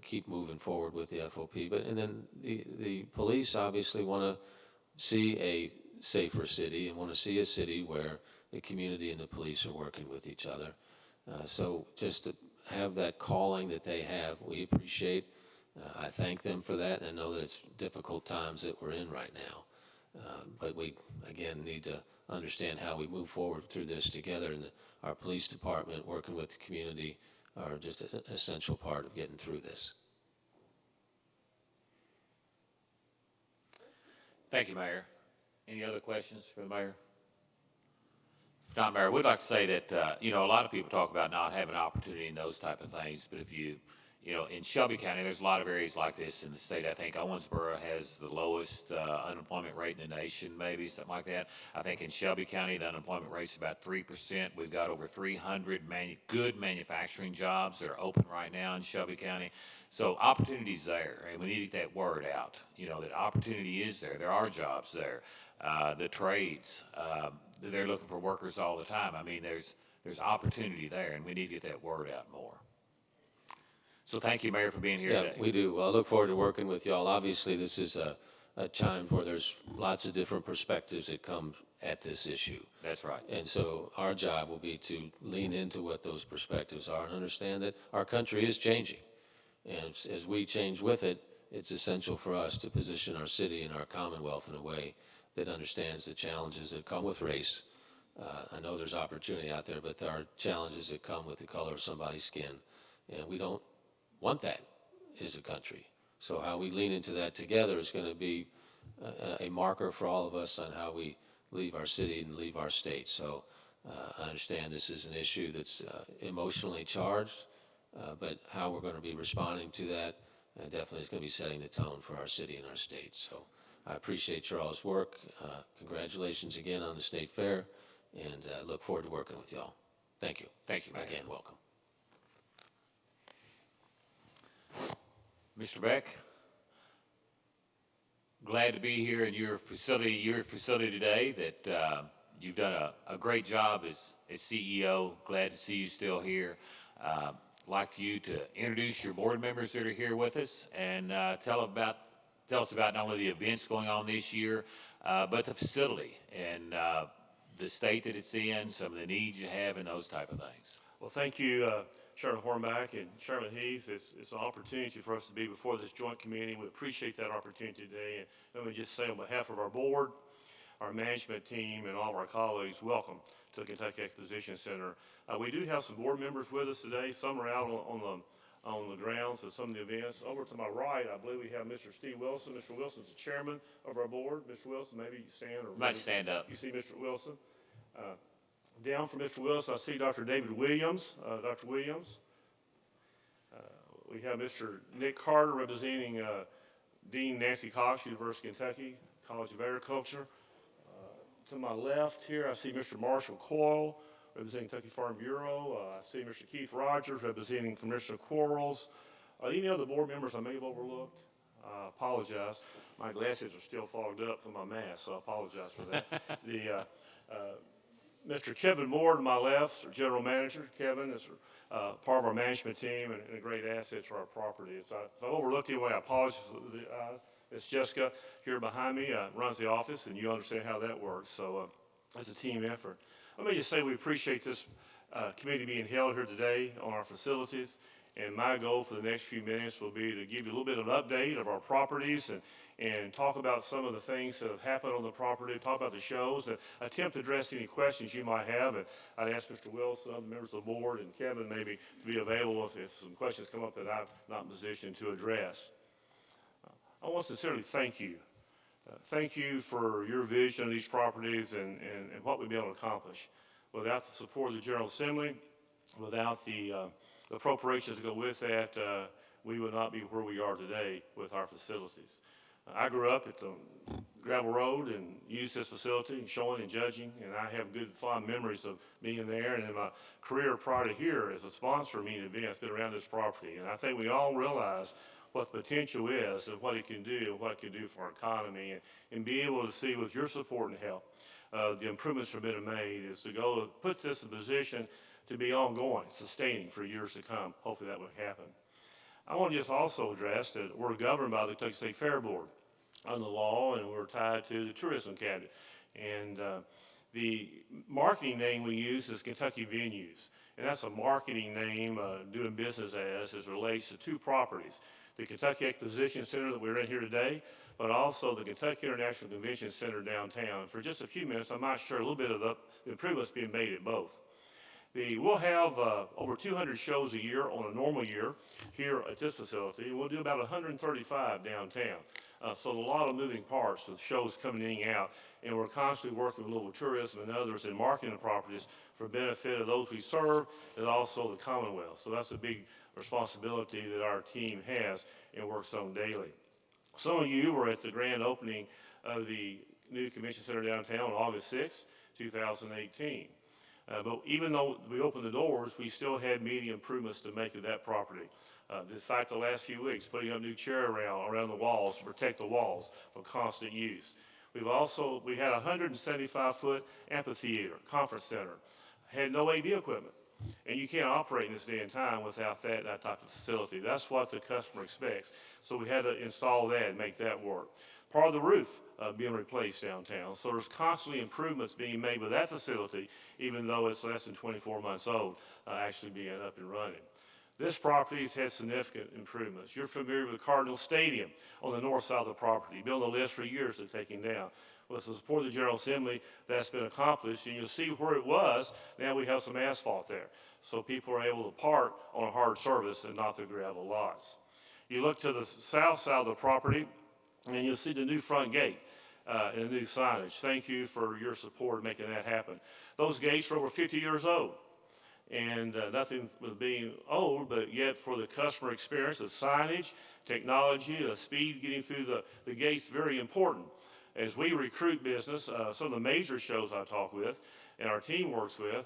Speaker 16: keep moving forward with the FOP. And then the police obviously want to see a safer city and want to see a city where the community and the police are working with each other. So just to have that calling that they have, we appreciate. I thank them for that, and I know that it's difficult times that we're in right now. But we, again, need to understand how we move forward through this together, and our police department working with the community are just an essential part of getting through this.
Speaker 1: Thank you, Mayor. Any other questions for the mayor? If not, Mayor, we'd like to say that, a lot of people talk about not having opportunity in those type of things, but if you in Shelby County, there's a lot of areas like this in the state. I think Owensboro has the lowest unemployment rate in the nation, maybe, something like that. I think in Shelby County, the unemployment rate's about 3%. We've got over 300 good manufacturing jobs that are open right now in Shelby County. So opportunity's there, and we need to get that word out, that opportunity is there. There are jobs there. The trades, they're looking for workers all the time. I mean, there's opportunity there, and we need to get that word out more. So thank you, Mayor, for being here today.
Speaker 16: Yeah, we do. Well, I look forward to working with y'all. Obviously, this is a time where there's lots of different perspectives that come at this issue.
Speaker 1: That's right.
Speaker 16: And so our job will be to lean into what those perspectives are and understand that our country is changing. And as we change with it, it's essential for us to position our city and our Commonwealth in a way that understands the challenges that come with race. I know there's opportunity out there, but there are challenges that come with the color of somebody's skin. And we don't want that as a country. So how we lean into that together is going to be a marker for all of us on how we leave our city and leave our state. So I understand this is an issue that's emotionally charged, but how we're going to be responding to that definitely is going to be setting the tone for our city and our state. So I appreciate your all's work. Congratulations again on the State Fair, and look forward to working with y'all. Thank you.
Speaker 1: Thank you, Mayor.
Speaker 16: Again, welcome.
Speaker 1: Mr. Beck, glad to be here in your facility today, that you've done a great job as CEO. Glad to see you still here. Like for you to introduce your board members that are here with us and tell us about not only the events going on this year, but the facility and the state that it's in, some of the needs you have, and those type of things.
Speaker 18: Well, thank you, Chairman Hornback and Chairman Heath. It's an opportunity for us to be before this joint committee. We appreciate that opportunity today. And let me just say on behalf of our board, our management team, and all of our colleagues, welcome to the Kentucky Exposition Center. We do have some board members with us today. Some are out on the grounds of some of the events. Over to my right, I believe we have Mr. Steve Wilson. Mr. Wilson's the chairman of our board. Mr. Wilson, maybe you stand or
Speaker 1: might stand up.
Speaker 18: You see Mr. Wilson. Down from Mr. Wilson, I see Dr. David Williams. Dr. Williams. We have Mr. Nick Carter representing Dean Nancy Cox, University of Kentucky, College of Agriculture. To my left here, I see Mr. Marshall Coyle, representing Kentucky Farm Bureau. I see Mr. Keith Rogers, representing Commissioner Quarles. Any other board members I may have overlooked? I apologize. My glasses are still fogged up from my mask, so I apologize for that. Mr. Kevin Moore to my left, our general manager. Kevin is part of our management team and a great asset to our property. If I overlooked anyone, I apologize. It's Jessica here behind me, runs the office, and you understand how that works. So it's a team effort. Let me just say we appreciate this committee being held here today on our facilities. And my goal for the next few minutes will be to give you a little bit of an update of our properties and talk about some of the things that have happened on the property, talk about the shows, and attempt to address any questions you might have. And I'd ask Mr. Wilson, other members of the board, and Kevin maybe to be available if some questions come up that I'm not in position to address. I want to sincerely thank you. Thank you for your vision of these properties and what we've been able to accomplish. Without the support of the General Assembly, without the appropriations that go with that, we would not be where we are today with our facilities. I grew up at the gravel road and used this facility and showing and judging, and I have good fond memories of being there. And in my career prior to here as a sponsor of many events, been around this property. And I think we all realize what the potential is and what it can do and what it can do for our economy, and be able to see with your support and help the improvements that have been made is to go to put this in a position to be ongoing, sustaining for years to come. Hopefully that would happen. I want to just also address that we're governed by the Kentucky State Fair Board under the law, and we're tied to the tourism cabinet. And the marketing name we use is Kentucky Venues, and that's a marketing name doing business as it relates to two properties. The Kentucky Exposition Center that we're in here today, but also the Kentucky International Convention Center downtown. For just a few minutes, I might share a little bit of the improvements being made at both. We'll have over 200 shows a year on a normal year here at this facility. We'll do about 135 downtown. So a lot of moving parts with shows coming in and out. And we're constantly working with local tourism and others in marketing the properties for benefit of those we serve and also the Commonwealth. So that's a big responsibility that our team has and works on daily. Some of you were at the grand opening of the new convention center downtown on August 6, 2018. But even though we opened the doors, we still had media improvements to make of that property. In fact, the last few weeks, putting up new chair around the walls to protect the walls from constant use. We had a 175-foot amphitheater, conference center, had no AV equipment. And you can't operate in this day and time without that type of facility. That's what the customer expects. So we had to install that and make that work. Part of the roof being replaced downtown. So there's constantly improvements being made with that facility, even though it's less than 24 months old, actually being up and running. This property has had significant improvements. You're familiar with the Cardinal Stadium on the north side of the property. Been on the list for years to taking down. With the support of the General Assembly, that's been accomplished, and you'll see where it was. Now we have some asphalt there. So people are able to park on a hard surface and not the gravel lots. You look to the south side of the property, and you'll see the new front gate and the new signage. Thank you for your support in making that happen. Those gates are over 50 years old. And nothing with being old, but yet for the customer experience, the signage, technology, the speed getting through the gates, very important. As we recruit business, some of the major shows I talk with and our team works with,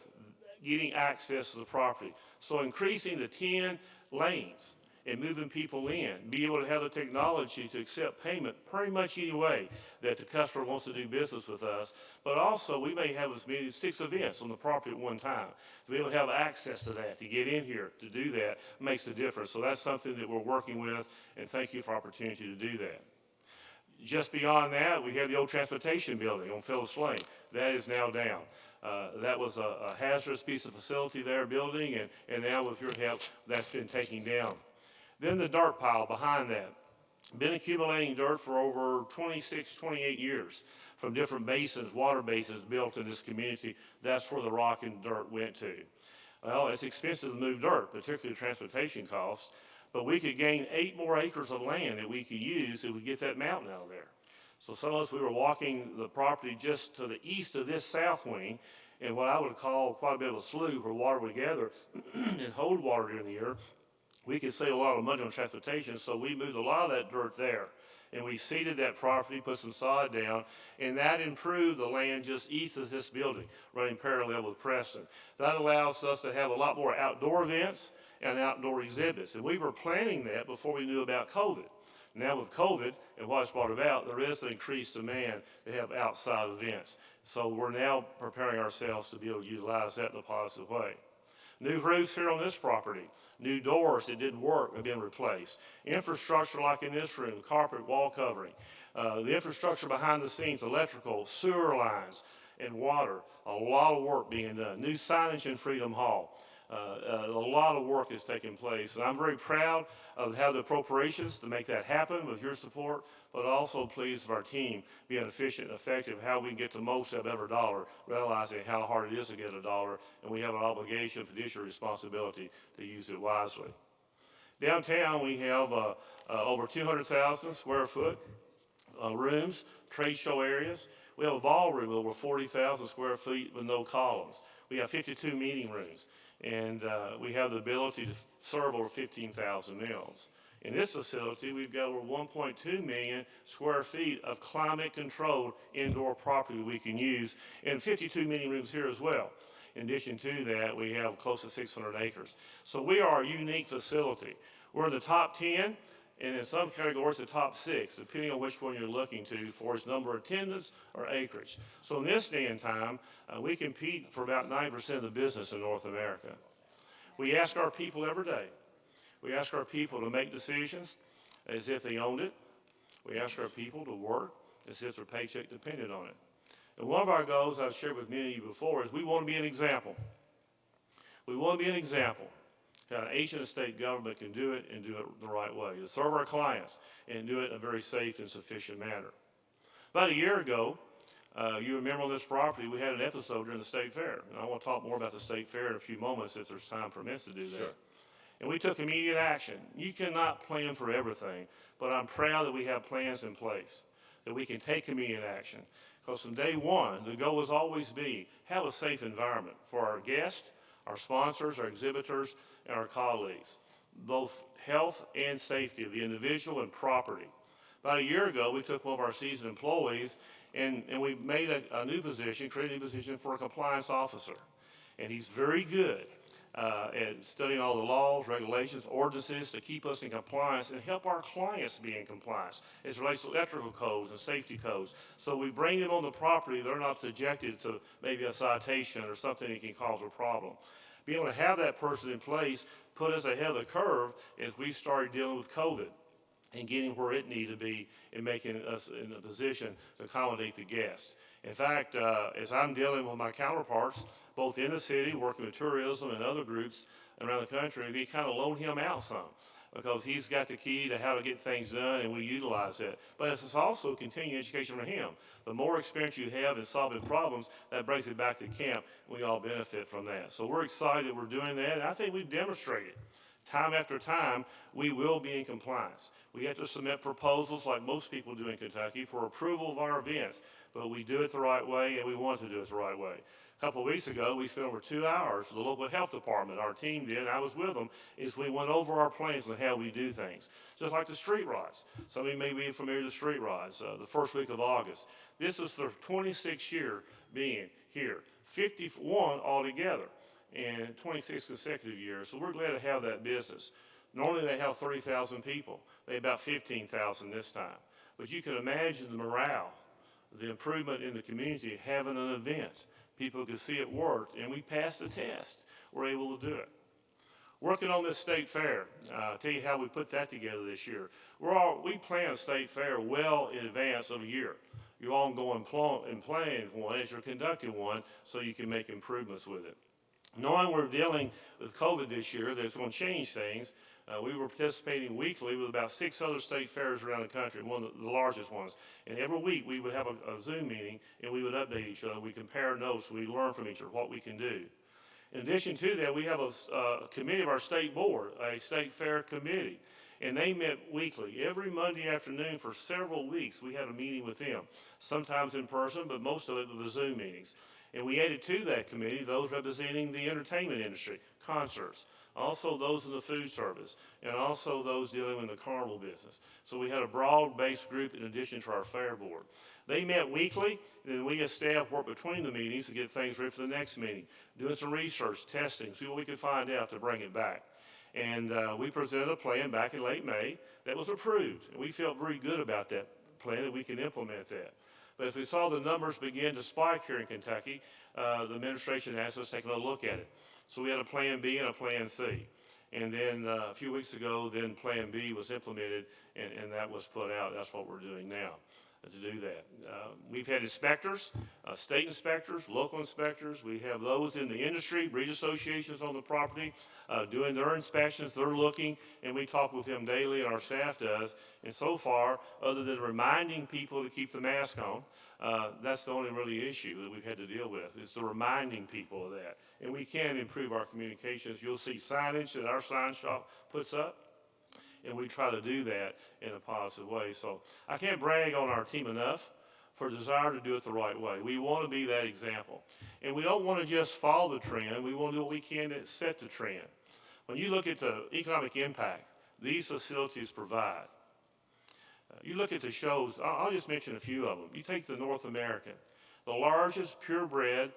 Speaker 18: getting access to the property. So increasing the 10 lanes and moving people in, be able to have the technology to accept payment pretty much any way that the customer wants to do business with us. But also, we may have as many as 6 events on the property at one time. To be able to have access to that, to get in here, to do that, makes a difference. So that's something that we're working with, and thank you for the opportunity to do that. Just beyond that, we have the old transportation building on Phillips Lane. That is now down. That was a hazardous piece of facility there, building, and now with your help, that's been taken down. Then the dirt pile behind that. Been accumulating dirt for over 26, 28 years from different basins, water basins built in this community. That's where the rock and dirt went to. Well, it's expensive to move dirt, particularly transportation costs, but we could gain 8 more acres of land that we could use if we get that mountain out of there. So some of us, we were walking the property just to the east of this south wing, and what I would call quite a bit of a slough where water would gather and hold water during the year. We could save a lot of money on transportation, so we moved a lot of that dirt there. And we seeded that property, put some sod down, and that improved the land just east of this building, running parallel with Preston. That allows us to have a lot more outdoor events and outdoor exhibits. And we were planning that before we knew about COVID. Now with COVID and what it's brought about, there is an increased demand to have outside events. So we're now preparing ourselves to be able to utilize that in a positive way. New roofs here on this property. New doors that didn't work have been replaced. Infrastructure like in this room, carpet, wall covering. The infrastructure behind the scenes, electrical, sewer lines, and water. A lot of work being done. New signage in Freedom Hall. A lot of work is taking place. And I'm very proud of how the appropriations to make that happen with your support, but also pleased with our team being efficient and effective, how we can get the most out of every dollar, realizing how hard it is to get a dollar, and we have an obligation, fiduciary responsibility to use it wisely. Downtown, we have over 200,000 square foot rooms, trade show areas. We have a ballroom with over 40,000 square feet with no columns. We have 52 meeting rooms, and we have the ability to serve over 15,000 meals. In this facility, we've got over 1.2 million square feet of climate-controlled indoor property we can use, and 52 meeting rooms here as well. In addition to that, we have close to 600 acres. So we are a unique facility. We're in the top 10, and in some categories, the top 6, depending on which one you're looking to for its number of attendance or acreage. So in this day and time, we compete for about 90% of the business in North America. We ask our people every day. We ask our people to make decisions as if they owned it. We ask our people to work as if their paycheck depended on it. And one of our goals I've shared with many of you before is we want to be an example. We want to be an example. How an agent of state government can do it and do it the right way, to serve our clients and do it in a very safe and sufficient manner. About a year ago, you remember on this property, we had an episode during the State Fair. And I want to talk more about the State Fair in a few moments if there's time permits to do that.
Speaker 1: Sure.
Speaker 18: And we took immediate action. You cannot plan for everything, but I'm proud that we have plans in place, that we can take immediate action. Because from day one, the goal has always been have a safe environment for our guests, our sponsors, our exhibitors, and our colleagues, both health and safety of the individual and property. About a year ago, we took one of our seasoned employees and we made a new position, created a new position for a compliance officer. And he's very good at studying all the laws, regulations, ordinances to keep us in compliance and help our clients be in compliance as it relates to electrical codes and safety codes. So we bring them on the property, they're not subjected to maybe a citation or something that can cause a problem. Being able to have that person in place put us ahead of the curve as we started dealing with COVID and getting where it needed to be and making us in a position to accommodate the guests. In fact, as I'm dealing with my counterparts, both in the city, working with tourism and other groups around the country, we kind of loan him out some because he's got the key to how to get things done and we utilize it. But it's also continuing education for him. The more experience you have in solving problems, that brings it back to camp. We all benefit from that. So we're excited we're doing that. And I think we've demonstrated time after time, we will be in compliance. We have to submit proposals like most people do in Kentucky for approval of our events, but we do it the right way and we want to do it the right way. A couple of weeks ago, we spent over 2 hours with the local health department, our team did, and I was with them, as we went over our plans on how we do things. Just like the street rides. Some of you may be familiar with the street rides, the first week of August. This was their 26th year being here, 51 altogether, and 26 consecutive years. So we're glad to have that business. Normally they have 30,000 people. They have about 15,000 this time. But you can imagine the morale, the improvement in the community, having an event. People could see it worked, and we passed the test. We're able to do it. Working on this state fair, I'll tell you how we put that together this year. We plan a state fair well in advance of a year. You're all going and planning one as you're conducting one so you can make improvements with it. Knowing we're dealing with COVID this year, that's going to change things. We were participating weekly with about 6 other state fairs around the country, one of the largest ones. And every week we would have a Zoom meeting and we would update each other. We compare notes, we learn from each other what we can do. In addition to that, we have a committee of our state board, a state fair committee. And they met weekly. Every Monday afternoon for several weeks, we had a meeting with them. Sometimes in person, but most of it was Zoom meetings. And we added to that committee those representing the entertainment industry, concerts, also those in the food service, and also those dealing in the carnival business. So we had a broad-based group in addition to our fair board. They met weekly, and then we as staff worked between the meetings to get things ready for the next meeting, doing some research, testing, see what we could find out to bring it back. And we presented a plan back in late May that was approved, and we felt very good about that plan that we can implement that. But as we saw the numbers begin to spike here in Kentucky, the administration asked us to take another look at it. So we had a Plan B and a Plan C. And then a few weeks ago, then Plan B was implemented, and that was put out. That's what we're doing now to do that. We've had inspectors, state inspectors, local inspectors. We have those in the industry, breed associations on the property, doing their inspections. They're looking, and we talk with them daily, and our staff does. And so far, other than reminding people to keep the mask on, that's the only really issue that we've had to deal with, is the reminding people of that. And we can improve our communications. You'll see signage that our sign shop puts up, and we try to do that in a positive way. So I can't brag on our team enough for a desire to do it the right way. We want to be that example. And we don't want to just follow the trend. We want to do what we can to set the trend. When you look at the economic impact these facilities provide, you look at the shows, I'll just mention a few of them. You take the North American, the largest purebred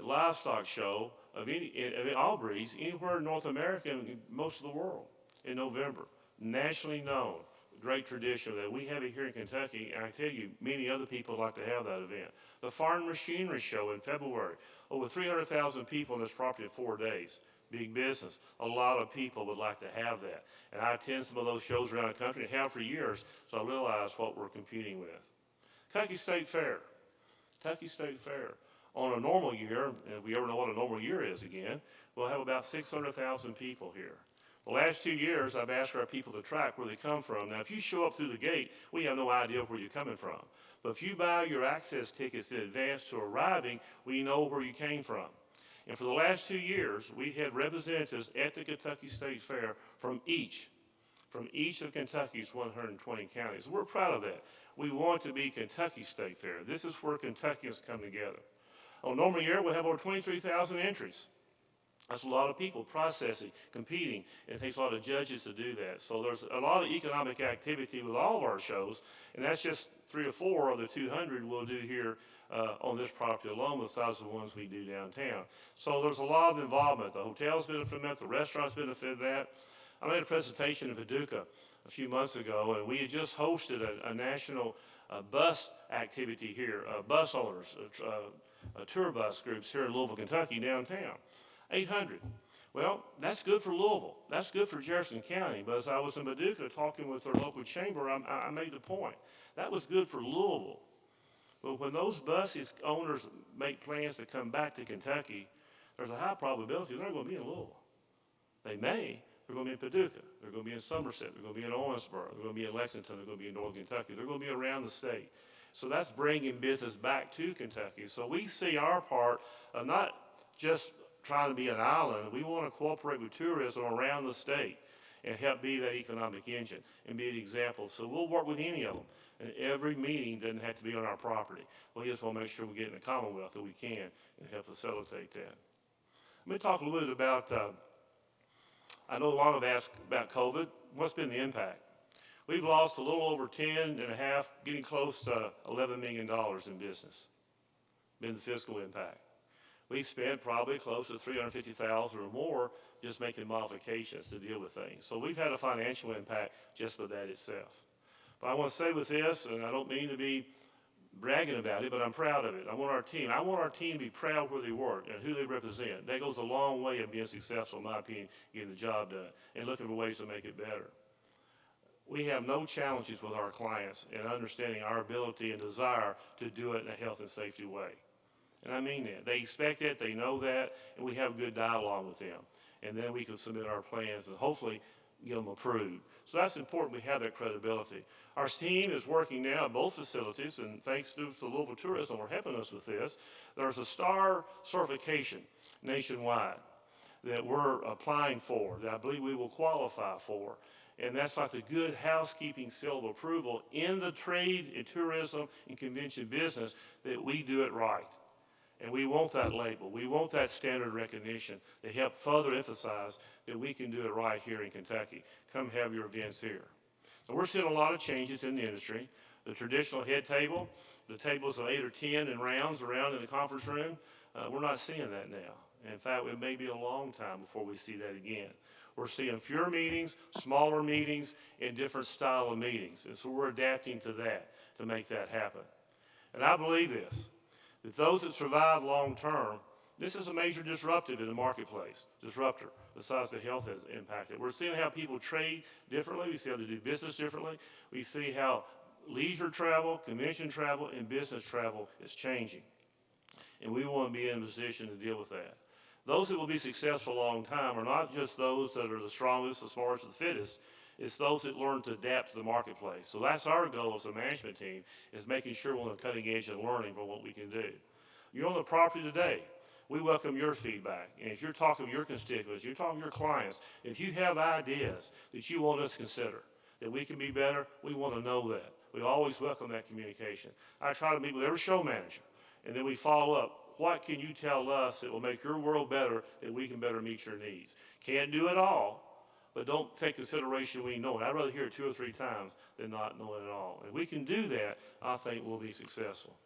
Speaker 18: livestock show of all breeds anywhere in North America and most of the world in November. Nationally known, great tradition that we have it here in Kentucky, and I tell you, many other people like to have that event. The Farm Machinery Show in February, over 300,000 people on this property in 4 days. Big business. A lot of people would like to have that. And I attend some of those shows around the country and have for years, so I realize what we're competing with. Kentucky State Fair. Kentucky State Fair. On a normal year, and if we ever know what a normal year is again, we'll have about 600,000 people here. The last 2 years, I've asked our people to track where they come from. Now, if you show up through the gate, we have no idea where you're coming from. But if you buy your access tickets in advance to arriving, we know where you came from. And for the last 2 years, we had representatives at the Kentucky State Fair from each of Kentucky's 120 counties. We're proud of that. We want to be Kentucky State Fair. This is where Kentuckians come together. On a normal year, we'll have over 23,000 entries. That's a lot of people processing, competing, and it takes a lot of judges to do that. So there's a lot of economic activity with all of our shows, and that's just 3 or 4 of the 200 we'll do here on this property alone, besides the ones we do downtown. So there's a lot of involvement. The hotels benefit from that, the restaurants benefit from that. I made a presentation in Paducah a few months ago, and we had just hosted a national bus activity here, bus owners, tour bus groups here in Louisville, Kentucky, downtown. 800. Well, that's good for Louisville. That's good for Jefferson County. But as I was in Paducah talking with their local chamber, I made the point. That was good for Louisville. But when those buses owners make plans to come back to Kentucky, there's a high probability they're going to be in Louisville. They may. They're going to be in Paducah. They're going to be in Somerset. They're going to be in Owensboro. They're going to be in Lexington. They're going to be in Northern Kentucky. They're going to be around the state. So that's bringing business back to Kentucky. So we see our part of not just trying to be an island. We want to cooperate with tourism around the state and help be that economic engine and be an example. So we'll work with any of them. And every meeting doesn't have to be on our property. We just want to make sure we get in the Commonwealth that we can and help facilitate that. Let me talk a little bit about, I know a lot have asked about COVID. What's been the impact? We've lost a little over 10.5, getting close to $11 million in business. Been the fiscal impact. We spent probably close to $350,000 or more just making modifications to deal with things. So we've had a financial impact just with that itself. But I want to say with this, and I don't mean to be bragging about it, but I'm proud of it. I want our team to be proud where they work and who they represent. That goes a long way of being successful, in my opinion, getting the job done and looking for ways to make it better. We have no challenges with our clients in understanding our ability and desire to do it in a health and safety way. And I mean that. They expect it, they know that, and we have good dialogue with them. And then we can submit our plans and hopefully get them approved. So that's important we have that credibility. Our team is working now at both facilities, and thanks to the Louisville Tourism for helping us with this. There's a STAR certification nationwide that we're applying for, that I believe we will qualify for. And that's like the good housekeeping seal of approval in the trade and tourism and convention business that we do it right. And we want that label. We want that standard recognition to help further emphasize that we can do it right here in Kentucky. Come have your events here. And we're seeing a lot of changes in the industry. The traditional head table, the tables of 8 or 10 in rounds around in the conference room, we're not seeing that now. In fact, it may be a long time before we see that again. We're seeing fewer meetings, smaller meetings, and different style of meetings. And so we're adapting to that to make that happen. And I believe this, that those that survive long term, this is a major disruptive in the marketplace, disruptor, besides the health has impacted. We're seeing how people trade differently. We see how they do business differently. We see how leisure travel, convention travel, and business travel is changing. And we want to be in a position to deal with that. Those that will be successful a long time are not just those that are the strongest, the smartest, the fittest. It's those that learn to adapt to the marketplace. So that's our goal as a management team, is making sure we're on the cutting edge and learning from what we can do. You're on the property today. We welcome your feedback. And if you're talking to your constituents, you're talking to your clients, if you have ideas that you want us to consider, that we can be better, we want to know that. We always welcome that communication. I try to meet with every show manager, and then we follow up. What can you tell us that will make your world better, that we can better meet your needs? Can't do it all, but don't take consideration we know it. I'd rather hear it 2 or 3 times than not know it at all. If we can do that, I think we'll be successful.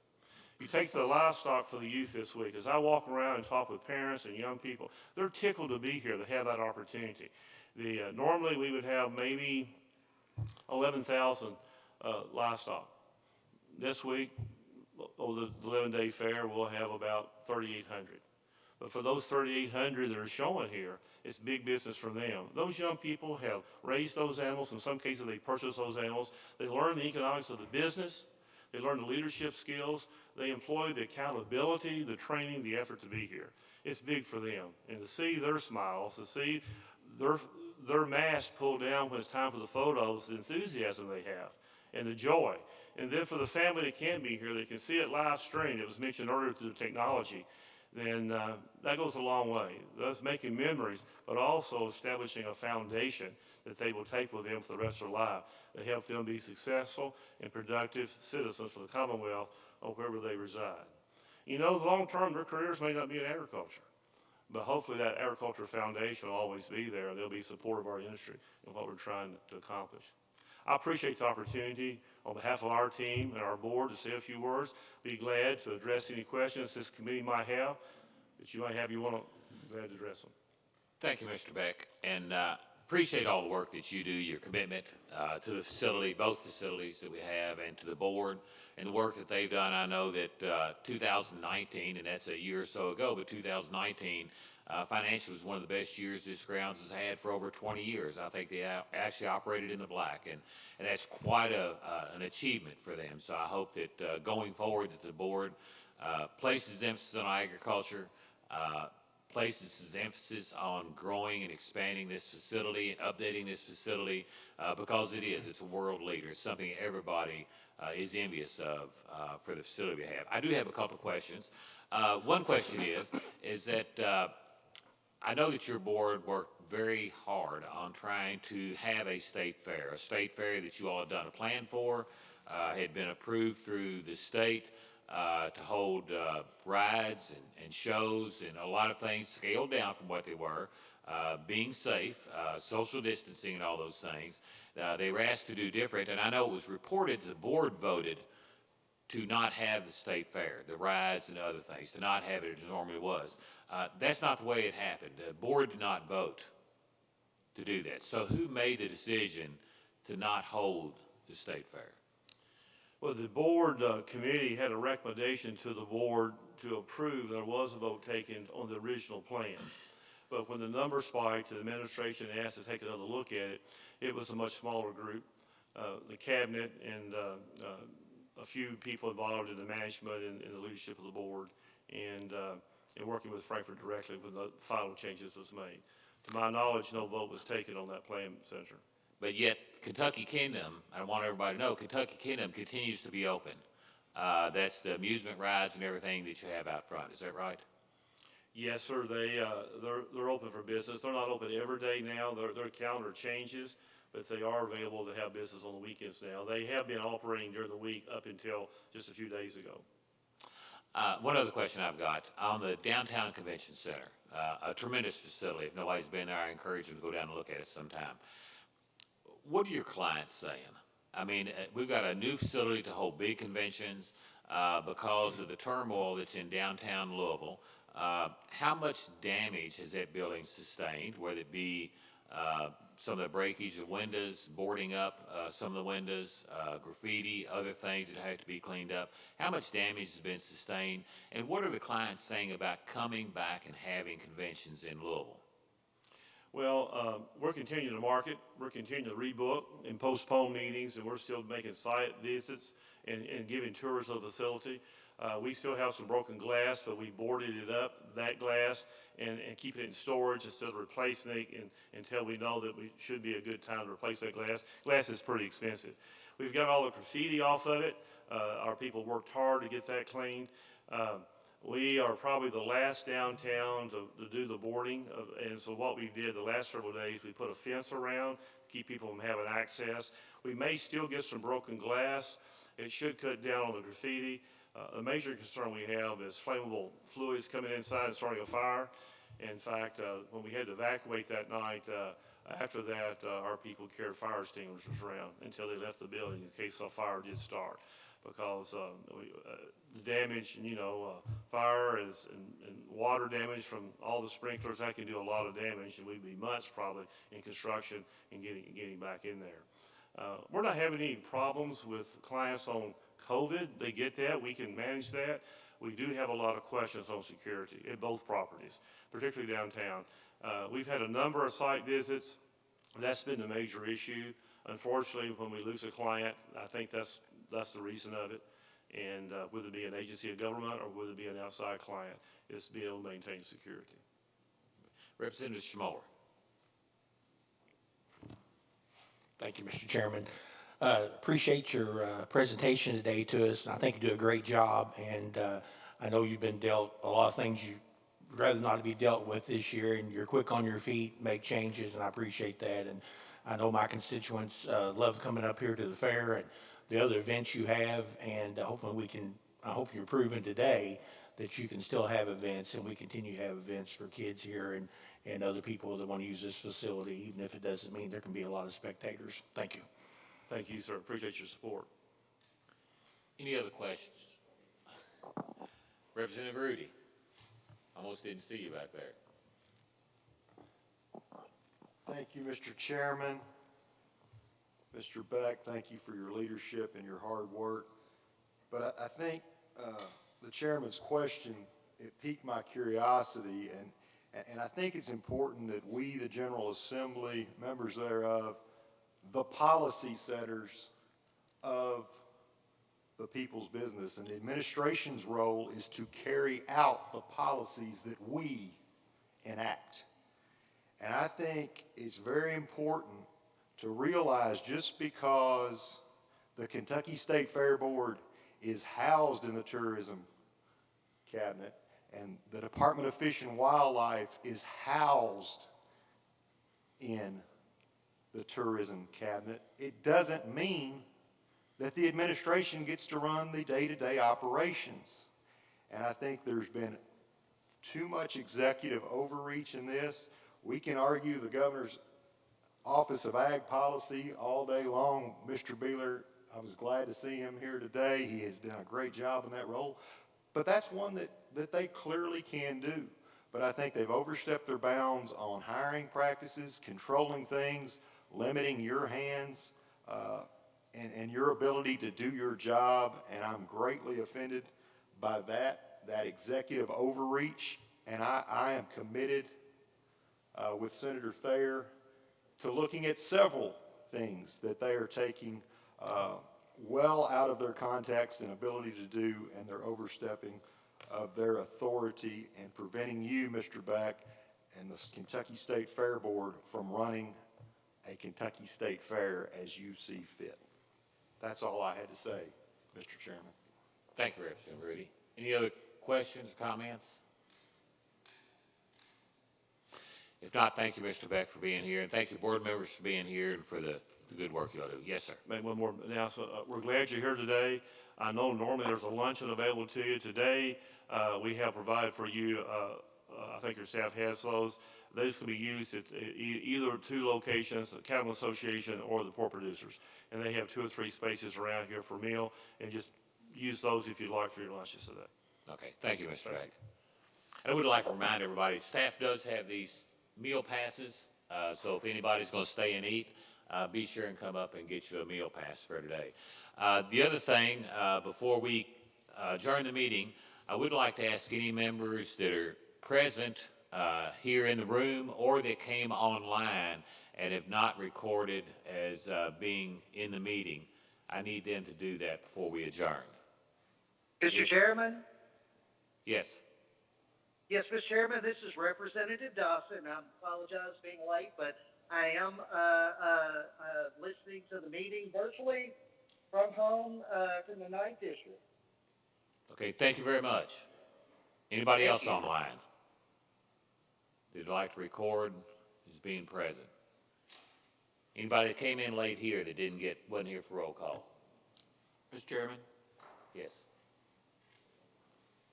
Speaker 18: You take the livestock for the youth this week. As I walk around and talk with parents and young people, they're tickled to be here, to have that opportunity. Normally we would have maybe 11,000 livestock. This week, over the 11-day fair, we'll have about 3,800. But for those 3,800 that are showing here, it's big business for them. Those young people have raised those animals. In some cases, they purchase those animals. They learn the economics of the business. They learn the leadership skills. They employ the accountability, the training, the effort to be here. It's big for them. And to see their smiles, to see their masks pulled down when it's time for the photos, the enthusiasm they have, and the joy. And then for the family that can be here, they can see it live streamed. It was mentioned earlier through the technology, then that goes a long way. Thus making memories, but also establishing a foundation that they will take with them for the rest of their life to help them be successful and productive citizens for the Commonwealth or wherever they reside. You know, long term, their careers may not be in agriculture, but hopefully that agriculture foundation will always be there. They'll be supportive of our industry and what we're trying to accomplish. I appreciate the opportunity on behalf of our team and our board to say a few words. Be glad to address any questions this committee might have that you might have. You want to glad to address them.
Speaker 1: Thank you, Mr. Beck, and appreciate all the work that you do, your commitment to the facility, both facilities that we have, and to the board, and the work that they've done. I know that 2019, and that's a year or so ago, but 2019 financially was one of the best years this grounds has had for over 20 years. I think they actually operated in the black, and that's quite an achievement for them. So I hope that going forward that the board places emphasis on agriculture, places emphasis on growing and expanding this facility and updating this facility because it's a world leader. It's something everybody is envious of for the facility we have. I do have a couple of questions. One question is that I know that your board worked very hard on trying to have a state fair that you all had done a plan for, had been approved through the state to hold rides and shows and a lot of things scaled down from what they were, being safe, social distancing and all those things. They were asked to do different, and I know it was reported that the board voted to not have the state fair, the rides and other things, to not have it as it normally was. That's not the way it happened. The board did not vote to do that. So who made the decision to not hold the state fair?
Speaker 18: Well, the board committee had a recommendation to the board to approve. There was a vote taken on the original plan. But when the number spiked, the administration asked to take another look at it. It was a much smaller group. The cabinet and a few people involved in the management and the leadership of the board, and working with Frankfurt directly when the final changes was made. To my knowledge, no vote was taken on that plan, Senator.
Speaker 1: But yet, Kentucky Kingdom, I want everybody to know, Kentucky Kingdom continues to be open. That's the amusement rides and everything that you have out front. Is that right?
Speaker 18: Yes, sir. They're open for business. They're not open every day now. Their calendar changes, but they are available to have business on the weekends now. They have been operating during the week up until just a few days ago.
Speaker 1: One other question I've got. On the Downtown Convention Center, a tremendous facility. If nobody's been there, I encourage you to go down and look at it sometime. What are your clients saying? I mean, we've got a new facility to hold big conventions because of the turmoil that's in downtown Louisville. How much damage has that building sustained, whether it be some of the breakage of windows, boarding up some of the windows, graffiti, other things that have to be cleaned up? How much damage has been sustained? And what are the clients saying about coming back and having conventions in Louisville?
Speaker 18: Well, we're continuing to market, we're continuing to rebook and postpone meetings, and we're still making site visits and giving tours of the facility. We still have some broken glass, but we boarded it up, that glass, and keep it in storage instead of replacing it until we know that we should be a good time to replace that glass. Glass is pretty expensive. We've got all the graffiti off of it. Our people worked hard to get that cleaned. We are probably the last downtown to do the boarding, and so what we did the last several days, we put a fence around to keep people from having access. We may still get some broken glass. It should cut down on the graffiti. The major concern we have is flammable fluids coming inside and starting a fire. In fact, when we had to evacuate that night, after that, our people carried fire extinguishers around until they left the building in case a fire did start. Because the damage, fire and water damage from all the sprinklers, that can do a lot of damage, and we'd be months probably in construction and getting back in there. We're not having any problems with clients on COVID. They get that. We can manage that. We do have a lot of questions on security at both properties, particularly downtown. We've had a number of site visits. That's been the major issue. Unfortunately, when we lose a client, I think that's the reason of it. And whether it be an agency of government or whether it be an outside client, is to be able to maintain security.
Speaker 1: Representative Schmoller.
Speaker 13: Thank you, Mr. Chairman. Appreciate your presentation today to us. I think you do a great job, and I know you've been dealt a lot of things you rather not to be dealt with this year, and you're quick on your feet, make changes, and I appreciate that. And I know my constituents love coming up here to the fair and the other events you have, and hopefully I hope you're proving today that you can still have events, and we continue to have events for kids here and other people that want to use this facility, even if it doesn't mean there can be a lot of spectators. Thank you.
Speaker 18: Thank you, sir. Appreciate your support.
Speaker 1: Any other questions? Representative Rudy, almost didn't see you back there.
Speaker 19: Thank you, Mr. Chairman. Mr. Beck, thank you for your leadership and your hard work. But I think the chairman's question, it piqued my curiosity, and I think it's important that we, the General Assembly, members thereof, the policy setters of the people's business, and the administration's role is to carry out the policies that we enact. And I think it's very important to realize just because the Kentucky State Fair Board is housed in the tourism cabinet and the Department of Fish and Wildlife is housed in the tourism cabinet, it doesn't mean that the administration gets to run the day-to-day operations. And I think there's been too much executive overreach in this. We can argue the governor's Office of Ag Policy all day long. Mr. Beeler, I was glad to see him here today. He has done a great job in that role. But that's one that they clearly can do. But I think they've overstepped their bounds on hiring practices, controlling things, limiting your hands, and your ability to do your job. And I'm greatly offended by that executive overreach. And I am committed with Senator Thayer to looking at several things that they are taking well out of their context and ability to do, and they're overstepping of their authority and preventing you, Mr. Beck, and the Kentucky State Fair Board from running a Kentucky State Fair as you see fit. That's all I had to say, Mr. Chairman.
Speaker 1: Thank you, Representative Rudy. Any other questions or comments? If not, thank you, Mr. Beck, for being here, and thank you, board members, for being here and for the good work you all do. Yes, sir.
Speaker 18: Make one more announcement. We're glad you're here today. I know normally there's a luncheon available to you. Today, we have provided for you, I think your staff has those. Those can be used at either two locations, the Cattle Association or the pork producers. And they have 2 or 3 spaces around here for meal, and just use those if you'd like for your lunches today.
Speaker 1: Okay, thank you, Mr. Beck. I would like to remind everybody, staff does have these meal passes, so if anybody's going to stay and eat, be sure and come up and get you a meal pass for today. The other thing, before we adjourn the meeting, I would like to ask any members that are present here in the room or that came online and have not recorded as being in the meeting, I need them to do that before we adjourn.
Speaker 20: Mr. Chairman?
Speaker 1: Yes.
Speaker 20: Yes, Mr. Chairman, this is Representative Dawson. I apologize for being late, but I am listening to the meeting virtually from home from the 9th District.
Speaker 1: Okay, thank you very much. Anybody else online that'd like to record as being present? Anybody that came in late here that wasn't here for roll call?
Speaker 21: Mr. Chairman,
Speaker 1: Yes.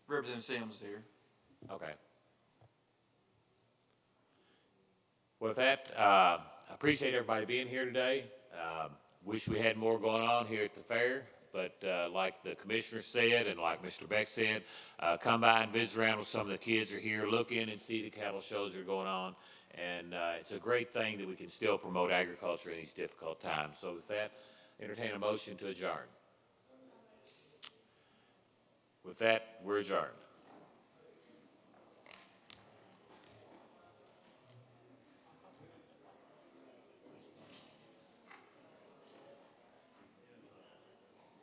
Speaker 21: Representative Sims here.
Speaker 1: Okay. With that, I appreciate everybody being here today. Wish we had more going on here at the fair, but like the commissioner said and like Mr. Beck said, come by and visit around with some of the kids who are here. Look in and see the cattle shows that are going on. And it's a great thing that we can still promote agriculture in these difficult times. So with that, entertain a motion to adjourn. With that, we're adjourned.